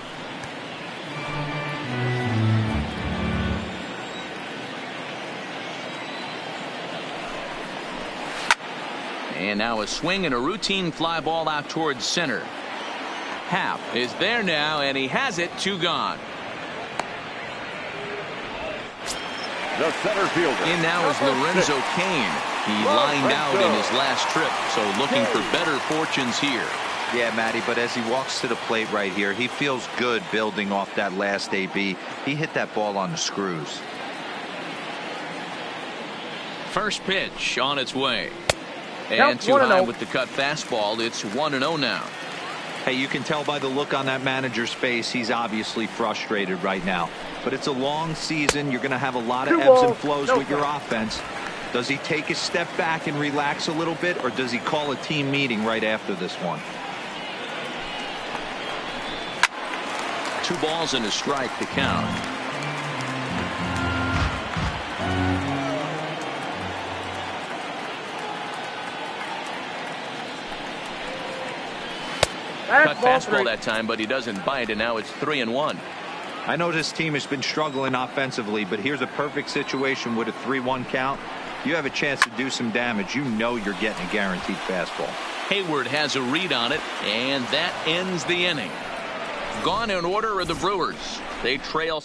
Speaker 1: And now a swing and a routine fly ball out towards center. Happ is there now, and he has it. 2 gone.
Speaker 4: The center fielder.
Speaker 1: In now is Lorenzo Cain. He lined out in his last trip, so looking for better fortunes here.
Speaker 3: Yeah, Matty, but as he walks to the plate right here, he feels good building off that last AB. He hit that ball on the screws.
Speaker 1: First pitch on its way. And too high with the cut fastball. It's 1-0 now.
Speaker 3: Hey, you can tell by the look on that manager's face, he's obviously frustrated right now. But it's a long season. You're going to have a lot of ebbs and flows with your offense. Does he take a step back and relax a little bit, or does he call a team meeting right after this one?
Speaker 1: 2 balls and a strike to count. Cut fastball that time, but he doesn't bite, and now it's 3-1.
Speaker 3: I know this team has been struggling offensively, but here's a perfect situation with a 3-1 count. You have a chance to do some damage. You know you're getting a guaranteed fastball.
Speaker 1: Hayward has a read on it, and that ends the inning. Gone in order are the Brewers. They trail.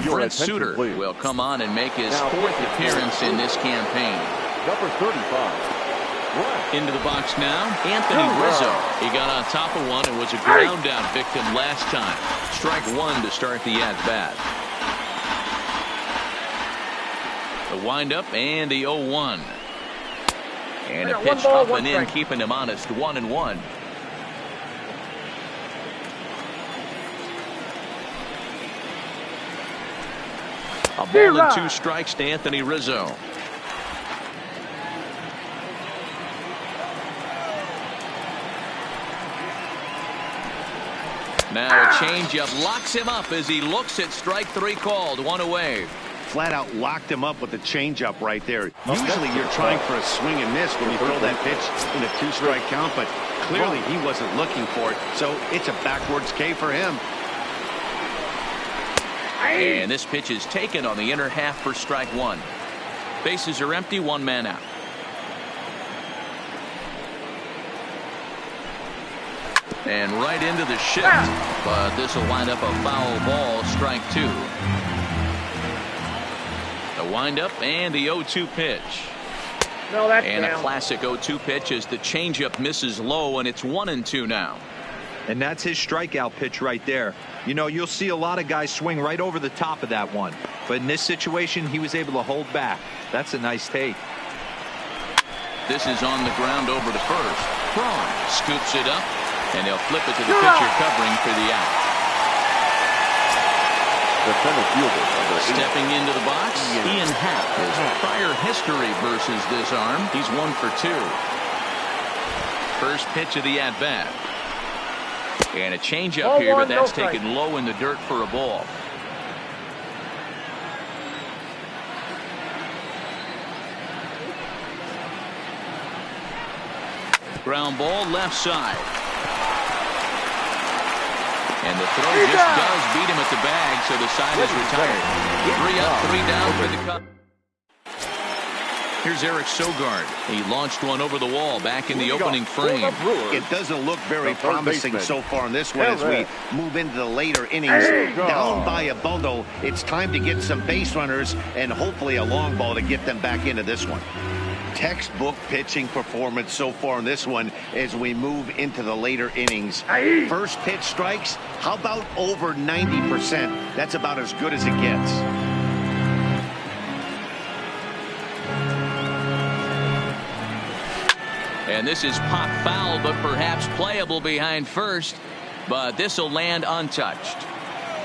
Speaker 1: Brent Suter will come on and make his 4th appearance in this campaign.
Speaker 4: Number 35.
Speaker 1: Into the box now, Anthony Rizzo. He got on top of one and was a ground out victim last time. Strike 1 to start the at-bat. The windup and the 0-1. And a pitch up and in, keeping him honest. 1-1. A ball and 2 strikes to Anthony Rizzo. Now a changeup locks him up as he looks at strike 3 called. 1 away.
Speaker 2: Flat out locked him up with the changeup right there. Usually you're trying for a swing and miss when you throw that pitch in a 2-strike count, but clearly he wasn't looking for it, so it's a backwards K for him.
Speaker 1: And this pitch is taken on the inner half for strike 1. Bases are empty, 1 man out. And right into the shift, but this will wind up a foul ball, strike 2. The windup and the 0-2 pitch.
Speaker 5: No, that's
Speaker 1: and
Speaker 5: down.
Speaker 1: A classic 0-2 pitch as the changeup misses low, and it's 1-2 now.
Speaker 3: And that's his strikeout pitch right there. You know, you'll see a lot of guys swing right over the top of that one. But in this situation, he was able to hold back. That's a nice take.
Speaker 1: This is on the ground over to first. Braun scoops it up, and he'll flip it to the pitcher covering for the out.
Speaker 4: The center fielder,
Speaker 1: stepping into the box, Ian Happ. His prior history versus this arm, he's 1 for 2. First pitch of the at-bat. And a changeup here, but that's taken low in the dirt for a ball. Ground ball left side. And the throw just does beat him at the bag, so the side is retired. 3 up, 3 down for the Cubs. Here's Eric Sogard. He launched one over the wall back in the opening frame.
Speaker 2: It doesn't look very promising so far in this one as we move into the later innings. Down by a bundle, it's time to get some base runners and hopefully a long ball to get them back into this one. Textbook pitching performance so far in this one as we move into the later innings. First pitch strikes, how about over 90%? That's about as good as it gets.
Speaker 1: And this is pop foul, but perhaps playable behind first. But this will land untouched.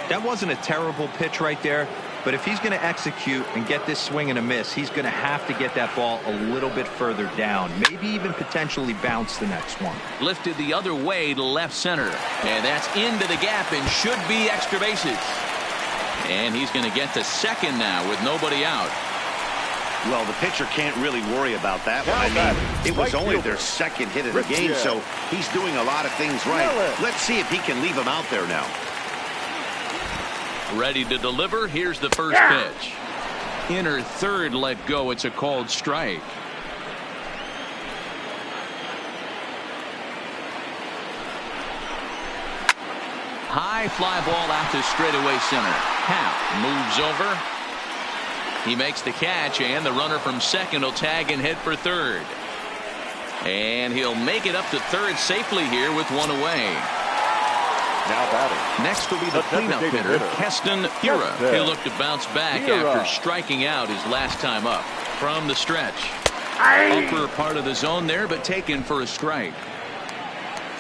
Speaker 3: That wasn't a terrible pitch right there. But if he's going to execute and get this swing and a miss, he's going to have to get that ball a little bit further down. Maybe even potentially bounce the next one.
Speaker 1: Lifted the other way to left center. And that's into the gap and should be extra bases. And he's going to get to second now with nobody out.
Speaker 2: Well, the pitcher can't really worry about that one. I mean, it was only their second hit of the game, so he's doing a lot of things right. Let's see if he can leave him out there now.
Speaker 1: Ready to deliver. Here's the first pitch. Inner third let go. It's a called strike. High fly ball out to straightaway center. Happ moves over. He makes the catch, and the runner from second will tag and head for third. And he'll make it up to third safely here with one away.
Speaker 4: Now batting.
Speaker 1: Next will be the cleanup hitter, Keston Hiura. He'll look to bounce back after striking out his last time up. From the stretch. Upper part of the zone there, but taken for a strike.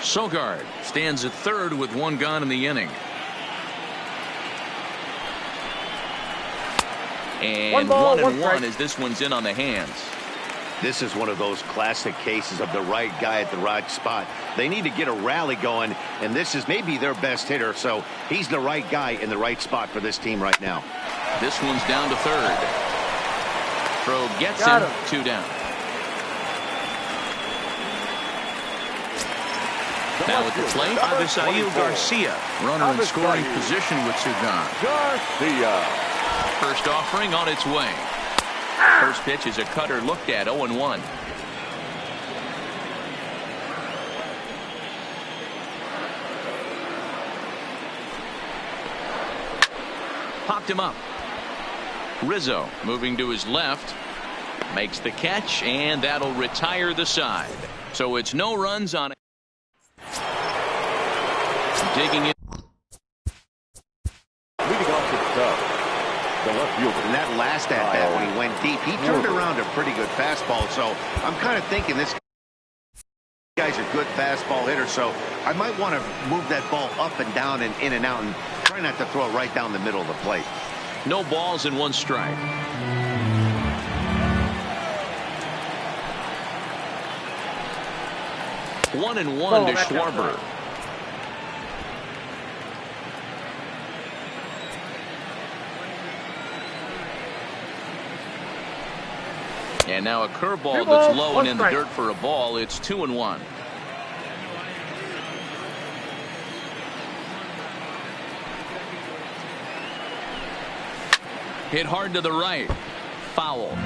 Speaker 1: Sogard stands at third with one gone in the inning. And 1-1 as this one's in on the hands.
Speaker 2: This is one of those classic cases of the right guy at the right spot. They need to get a rally going, and this is maybe their best hitter, so he's the right guy in the right spot for this team right now.
Speaker 1: This one's down to third. Throw gets him. 2 down. Now at the plate, Avisail Garcia. Runner in scoring position with 2 gone.
Speaker 4: Garcia.
Speaker 1: First offering on its way. First pitch is a cutter looked at. 0-1. Popped him up. Rizzo moving to his left. Makes the catch, and that'll retire the side. So it's no runs on it. Digging in.
Speaker 4: Leading off to the top. The left fielder.
Speaker 2: And that last at-bat when he went deep, he turned around a pretty good fastball. So I'm kind of thinking this guy's a good fastball hitter. So I might want to move that ball up and down and in and out and try not to throw it right down the middle of the plate.
Speaker 1: No balls and 1 strike. One and one to Schwarber. And now a curveball that's low and in the dirt for a ball. It's 2-1. Hit hard to the right. Foul.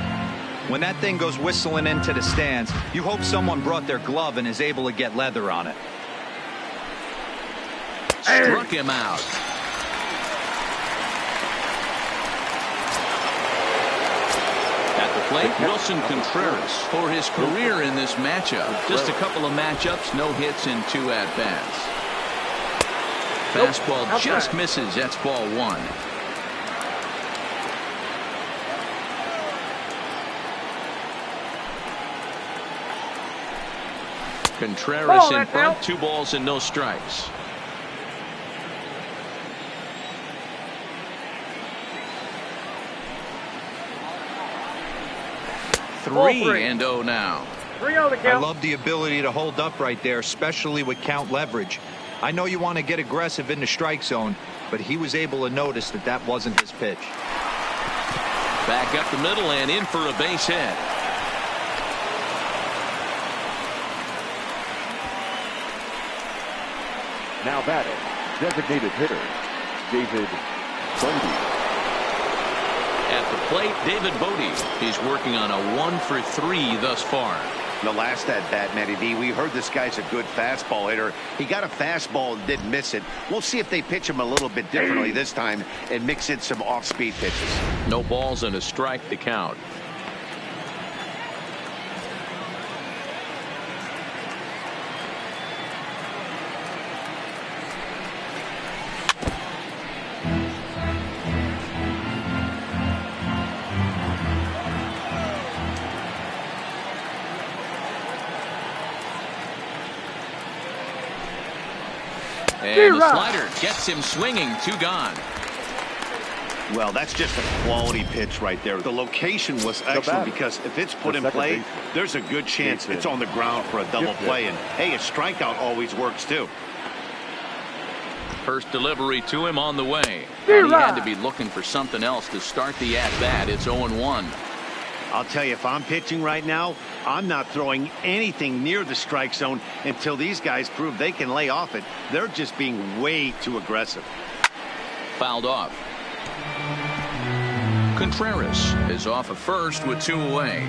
Speaker 3: When that thing goes whistling into the stands, you hope someone brought their glove and is able to get leather on it.
Speaker 1: Struck him out. At the plate, Wilson Contreras for his career in this matchup. Just a couple of matchups, no hits in 2 at-bats. Fastball just misses. That's ball 1. Contreras in front, 2 balls and no strikes. 3-0 now.
Speaker 5: 3-0 the
Speaker 3: I
Speaker 5: count.
Speaker 3: love the ability to hold up right there, especially with count leverage. I know you want to get aggressive in the strike zone, but he was able to notice that that wasn't his pitch.
Speaker 1: Back up the middle and in for a base hit.
Speaker 4: Now batting, designated hitter, David Bodie.
Speaker 1: At the plate, David Bodie. He's working on a 1-for-3 thus far.
Speaker 2: The last at bat, Matty D, we heard this guy's a good fastball hitter. He got a fastball and didn't miss it. We'll see if they pitch him a little bit differently this time and mix in some off-speed pitches.
Speaker 1: No balls and a strike to count. And the slider gets him swinging. 2 gone.
Speaker 2: Well, that's just a quality pitch right there. The location was excellent because if it's put in play, there's a good chance it's on the ground for a double play. And, hey, a strikeout always works, too.
Speaker 1: First delivery to him on the way. And he had to be looking for something else to start the at-bat. It's 0-1.
Speaker 2: I'll tell you, if I'm pitching right now, I'm not throwing anything near the strike zone until these guys prove they can lay off it. They're just being way too aggressive.
Speaker 1: Fouled off. Contreras is off at first with 2 away.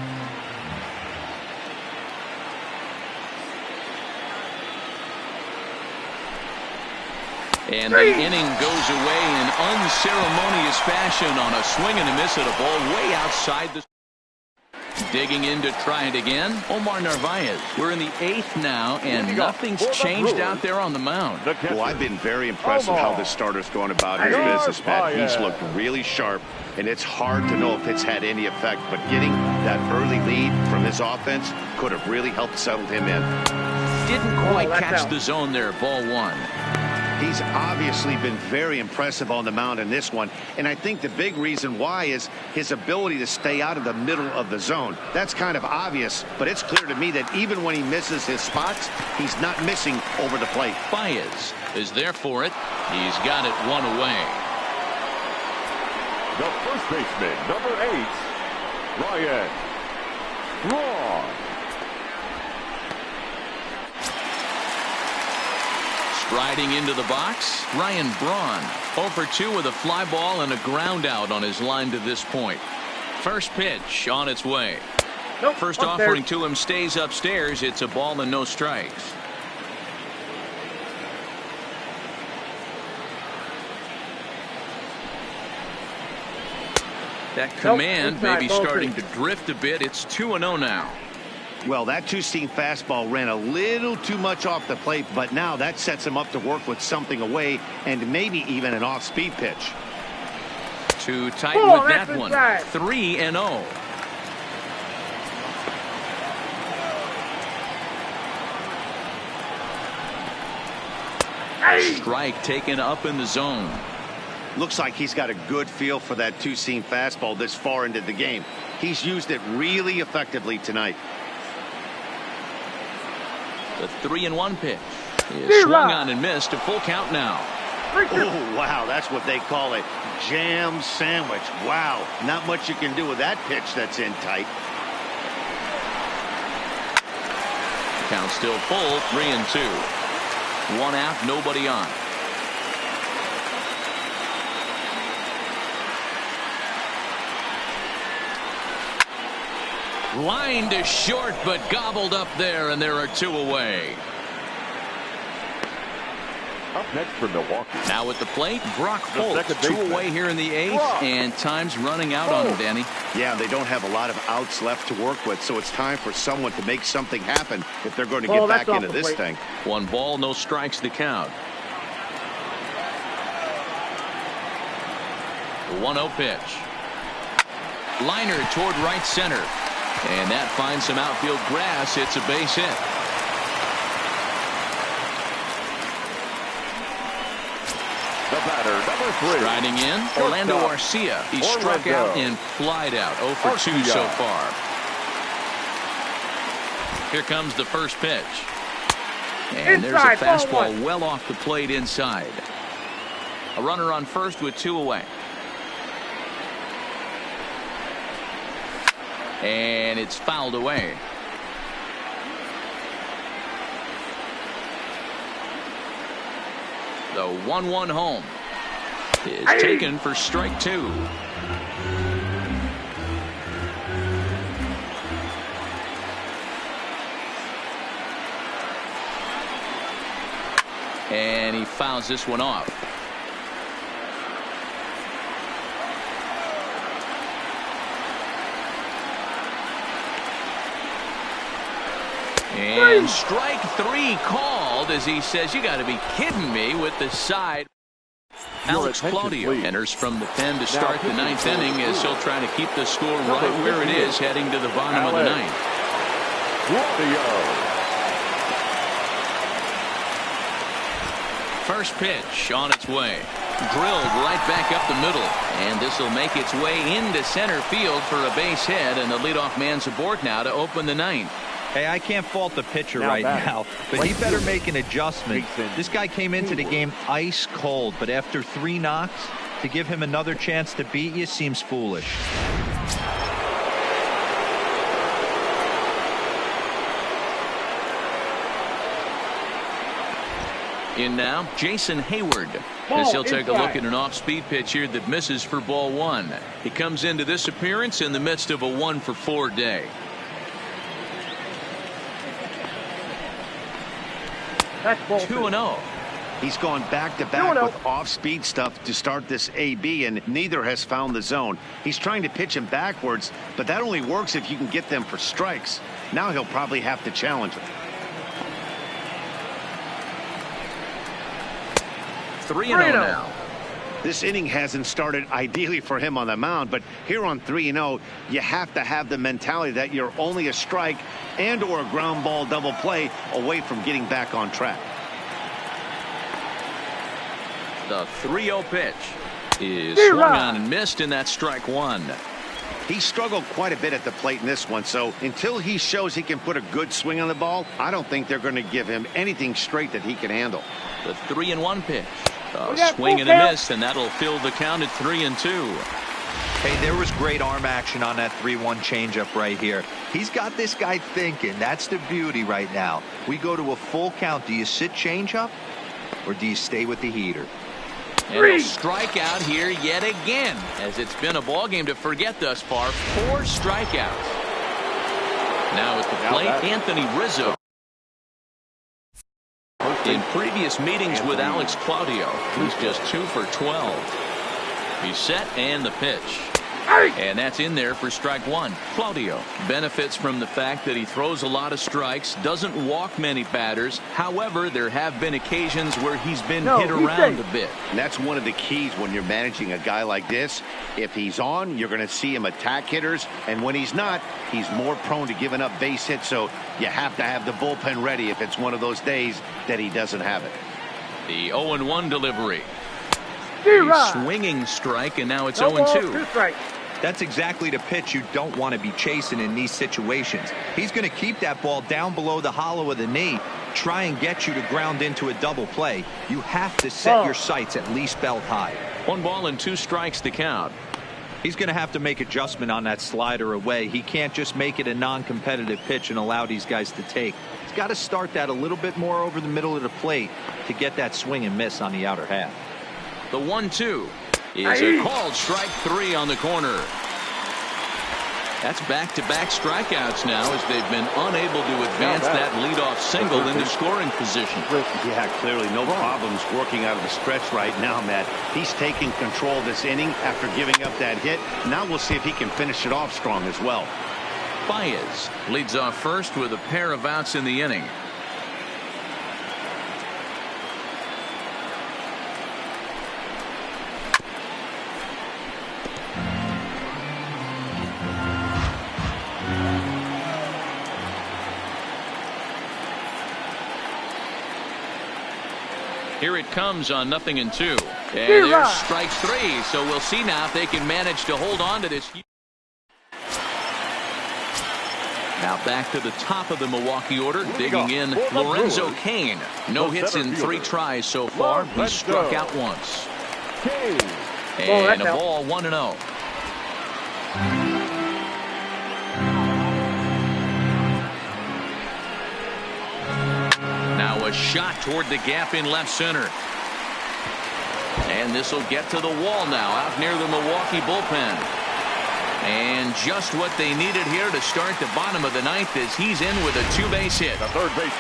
Speaker 1: And the inning goes away in unceremonious fashion on a swing and a miss at a ball way outside the. Digging in to try it again, Omar Narvaez. We're in the 8th now, and nothing's changed out there on the mound.
Speaker 2: Well, I've been very impressed with how this starter's going about his business, Pat. He's looked really sharp, and it's hard to know if it's had any effect. But getting that early lead from his offense could have really helped settle him in.
Speaker 1: Didn't quite catch the zone there. Ball 1.
Speaker 2: He's obviously been very impressive on the mound in this one, and I think the big reason why is his ability to stay out of the middle of the zone. That's kind of obvious, but it's clear to me that even when he misses his spots, he's not missing over the plate.
Speaker 1: Baez is there for it. He's got it 1 away.
Speaker 4: The first baseman, number 8, Ryan Braun.
Speaker 1: Striding into the box, Ryan Braun. 0 for 2 with a fly ball and a ground out on his line to this point. First pitch on its way. First offering to him stays upstairs. It's a ball and no strikes. That command may be starting to drift a bit. It's 2-0 now.
Speaker 2: Well, that 2-seam fastball ran a little too much off the plate, but now that sets him up to work with something away and maybe even an off-speed pitch.
Speaker 1: Too tight with that one. 3-0. Strike taken up in the zone.
Speaker 2: Looks like he's got a good feel for that 2-seam fastball this far into the game. He's used it really effectively tonight.
Speaker 1: The 3-1 pitch is swung on and missed. A full count now.
Speaker 2: Oh, wow. That's what they call a jam sandwich. Wow. Not much you can do with that pitch that's in tight.
Speaker 1: Count still full. 3-2. 1 out, nobody on. Line to short, but gobbled up there, and there are 2 away.
Speaker 4: Up next for Milwaukee.
Speaker 1: Now at the plate, Brock Holt. 2 away here in the 8th, and time's running out on him, Danny.
Speaker 2: Yeah, they don't have a lot of outs left to work with, so it's time for someone to make something happen if they're going to get back into this thing.
Speaker 1: 1 ball, no strikes to count. The 1-0 pitch. Liner toward right center. And that finds some outfield grass. It's a base hit.
Speaker 4: The batter, number 3.
Speaker 1: Striding in, Orlando Arcia. He struck out and flied out. 0 for 2 so far. Here comes the first pitch. And there's a fastball well off the plate inside. A runner on first with 2 away. And it's fouled away. The 1-1 home is taken for strike 2. And he fouls this one off. And strike 3 called as he says, you got to be kidding me with the side. Alex Claudio enters from the pen to start the 9th inning as he'll try to keep the score right where it is heading to the bottom of the 9th. First pitch on its way. Drilled right back up the middle. And this will make its way into center field for a base hit, and the leadoff man's aboard now to open the 9th.
Speaker 3: Hey, I can't fault the pitcher right now, but he better make an adjustment. This guy came into the game ice cold, but after 3 knocks, to give him another chance to beat you seems foolish.
Speaker 1: In now, Jason Hayward, as he'll take a look at an off-speed pitch here that misses for ball 1. He comes into this appearance in the midst of a 1-for-4 day.
Speaker 5: That's
Speaker 1: 2-0.
Speaker 2: He's gone back-to-back with off-speed stuff to start this AB, and neither has found the zone. He's trying to pitch him backwards, but that only works if you can get them for strikes. Now he'll probably have to challenge him.
Speaker 1: 3-0 now.
Speaker 2: This inning hasn't started ideally for him on the mound, but here on 3-0, you have to have the mentality that you're only a strike and or a ground ball double play away from getting back on track.
Speaker 1: The 3-0 pitch is swung on and missed, and that's strike 1.
Speaker 2: He struggled quite a bit at the plate in this one, so until he shows he can put a good swing on the ball, I don't think they're going to give him anything straight that he can handle.
Speaker 1: The 3-1 pitch. A swing and a miss, and that'll fill the count at 3-2.
Speaker 3: Hey, there was great arm action on that 3-1 changeup right here. He's got this guy thinking. That's the beauty right now. We go to a full count. Do you sit changeup or do you stay with the heater?
Speaker 1: And he'll strike out here yet again, as it's been a ball game to forget thus far. 4 strikeouts. Now at the plate, Anthony Rizzo. In previous meetings with Alex Claudio, he's just 2 for 12. He's set, and the pitch. And that's in there for strike 1. Claudio benefits from the fact that he throws a lot of strikes, doesn't walk many batters. However, there have been occasions where he's been hit around a bit.
Speaker 2: And that's one of the keys when you're managing a guy like this. If he's on, you're going to see him attack hitters, and when he's not, he's more prone to giving up base hits, so you have to have the bullpen ready if it's one of those days that he doesn't have it.
Speaker 1: The 0-1 delivery. A swinging strike, and now it's 0-2.
Speaker 3: That's exactly the pitch you don't want to be chasing in these situations. He's going to keep that ball down below the hollow of the knee, try and get you to ground into a double play. You have to set your sights at least belt high.
Speaker 1: 1 ball and 2 strikes to count.
Speaker 3: He's going to have to make adjustment on that slider away. He can't just make it a non-competitive pitch and allow these guys to take. He's got to start that a little bit more over the middle of the plate to get that swing and miss on the outer half.
Speaker 1: The 1-2 is a called strike 3 on the corner. That's back-to-back strikeouts now as they've been unable to advance that leadoff single into scoring position.
Speaker 2: Yeah, clearly no problems working out of the stretch right now, Matt. He's taking control of this inning after giving up that hit. Now we'll see if he can finish it off strong as well.
Speaker 1: Baez leads off first with a pair of outs in the inning. Here it comes on 0-2. And there's strike 3. So we'll see now if they can manage to hold on to this. Now back to the top of the Milwaukee order, digging in Lorenzo Cain. No hits in 3 tries so far. He's struck out once. And a ball, 1-0. Now a shot toward the gap in left center. And this will get to the wall now, out near the Milwaukee bullpen. And just what they needed here to start the bottom of the 9th as he's in with a 2-base hit.
Speaker 4: The third base.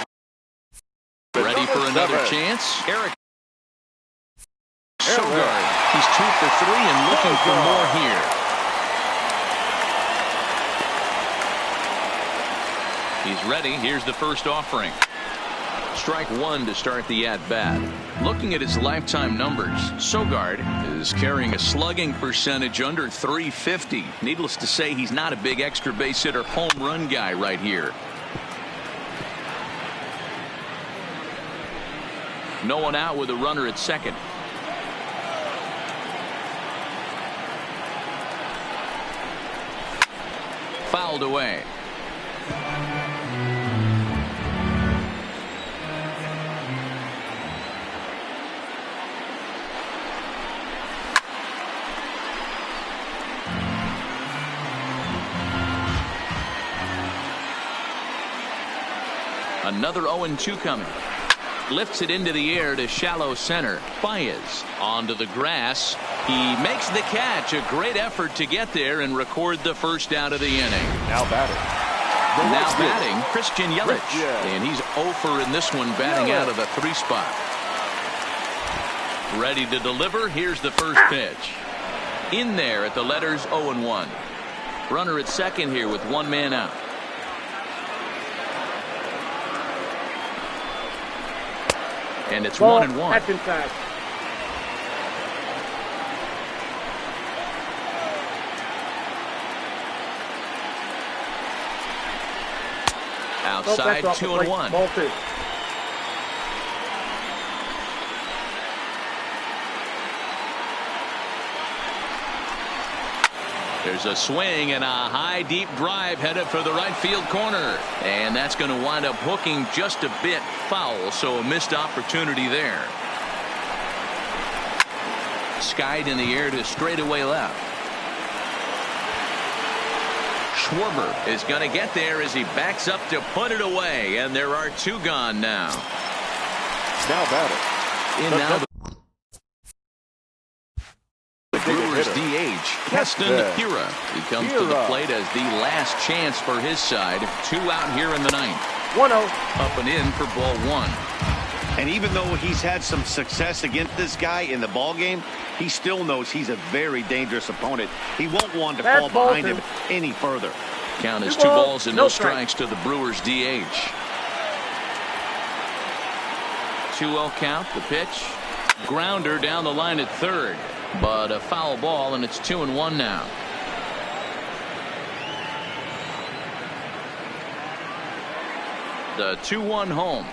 Speaker 1: Ready for another chance. Eric Sogard. He's 2 for 3 and looking for more here. He's ready. Here's the first offering. Strike 1 to start the at-bat. Looking at his lifetime numbers, Sogard is carrying a slugging percentage under 350. Needless to say, he's not a big extra base hitter home run guy right here. No one out with a runner at second. Fouled away. Another 0-2 coming. Lifts it into the air to shallow center. Baez onto the grass. He makes the catch. A great effort to get there and record the first out of the inning.
Speaker 4: Now batting
Speaker 1: Christian Yelich. And he's 0 for in this one, batting out of the 3 spot. Ready to deliver. Here's the first pitch. In there at the letters 0-1. Runner at second here with 1 man out. And it's 1-1.
Speaker 5: That's inside.
Speaker 1: Outside, 2-1.
Speaker 5: Ball 2.
Speaker 1: There's a swing and a high deep drive headed for the right field corner, and that's going to wind up hooking just a bit foul, so a missed opportunity there. Skied in the air to straightaway left. Schwarber is going to get there as he backs up to put it away, and there are 2 gone now.
Speaker 4: Now batting.
Speaker 1: In now the Brewers DH, Keston Hiura. He comes to the plate as the last chance for his side. 2 out here in the 9th.
Speaker 5: 1-0.
Speaker 1: Up and in for ball 1.
Speaker 2: And even though he's had some success against this guy in the ball game, he still knows he's a very dangerous opponent. He won't want to fall behind him any further.
Speaker 1: Count is 2 balls and no strikes to the Brewers DH. 2-0 count. The pitch. Grounder down the line at third. But a foul ball, and it's 2-1 now. The 2-1 home.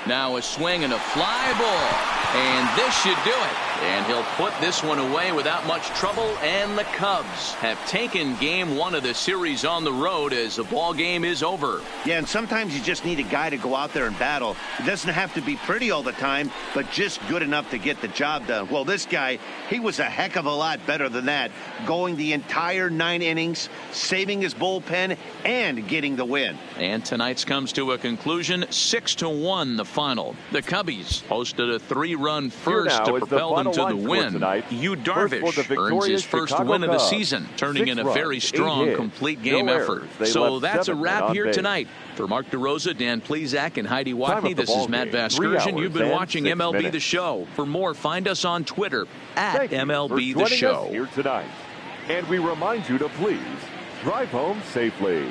Speaker 1: Now a swing and a fly ball. And this should do it. And he'll put this one away without much trouble. And the Cubs have taken game 1 of the series on the road as the ball game is over.
Speaker 2: Yeah, and sometimes you just need a guy to go out there and battle. It doesn't have to be pretty all the time, but just good enough to get the job done. Well, this guy, he was a heck of a lot better than that, going the entire 9 innings, saving his bullpen, and getting the win.
Speaker 1: And tonight's comes to a conclusion, 6-1 the final. The Cubbies hosted a 3-run first to propel them to the win. Yu Darvish earns his first win of the season, turning in a very strong complete game effort. So that's a wrap here tonight. For Mark DeRosa, Dan Plezak, and Heidi Watney, this is Matt Vasgersian. You've been watching MLB The Show. For more, find us on Twitter at MLB The Show.
Speaker 4: Here tonight. And we remind you to please drive home safely.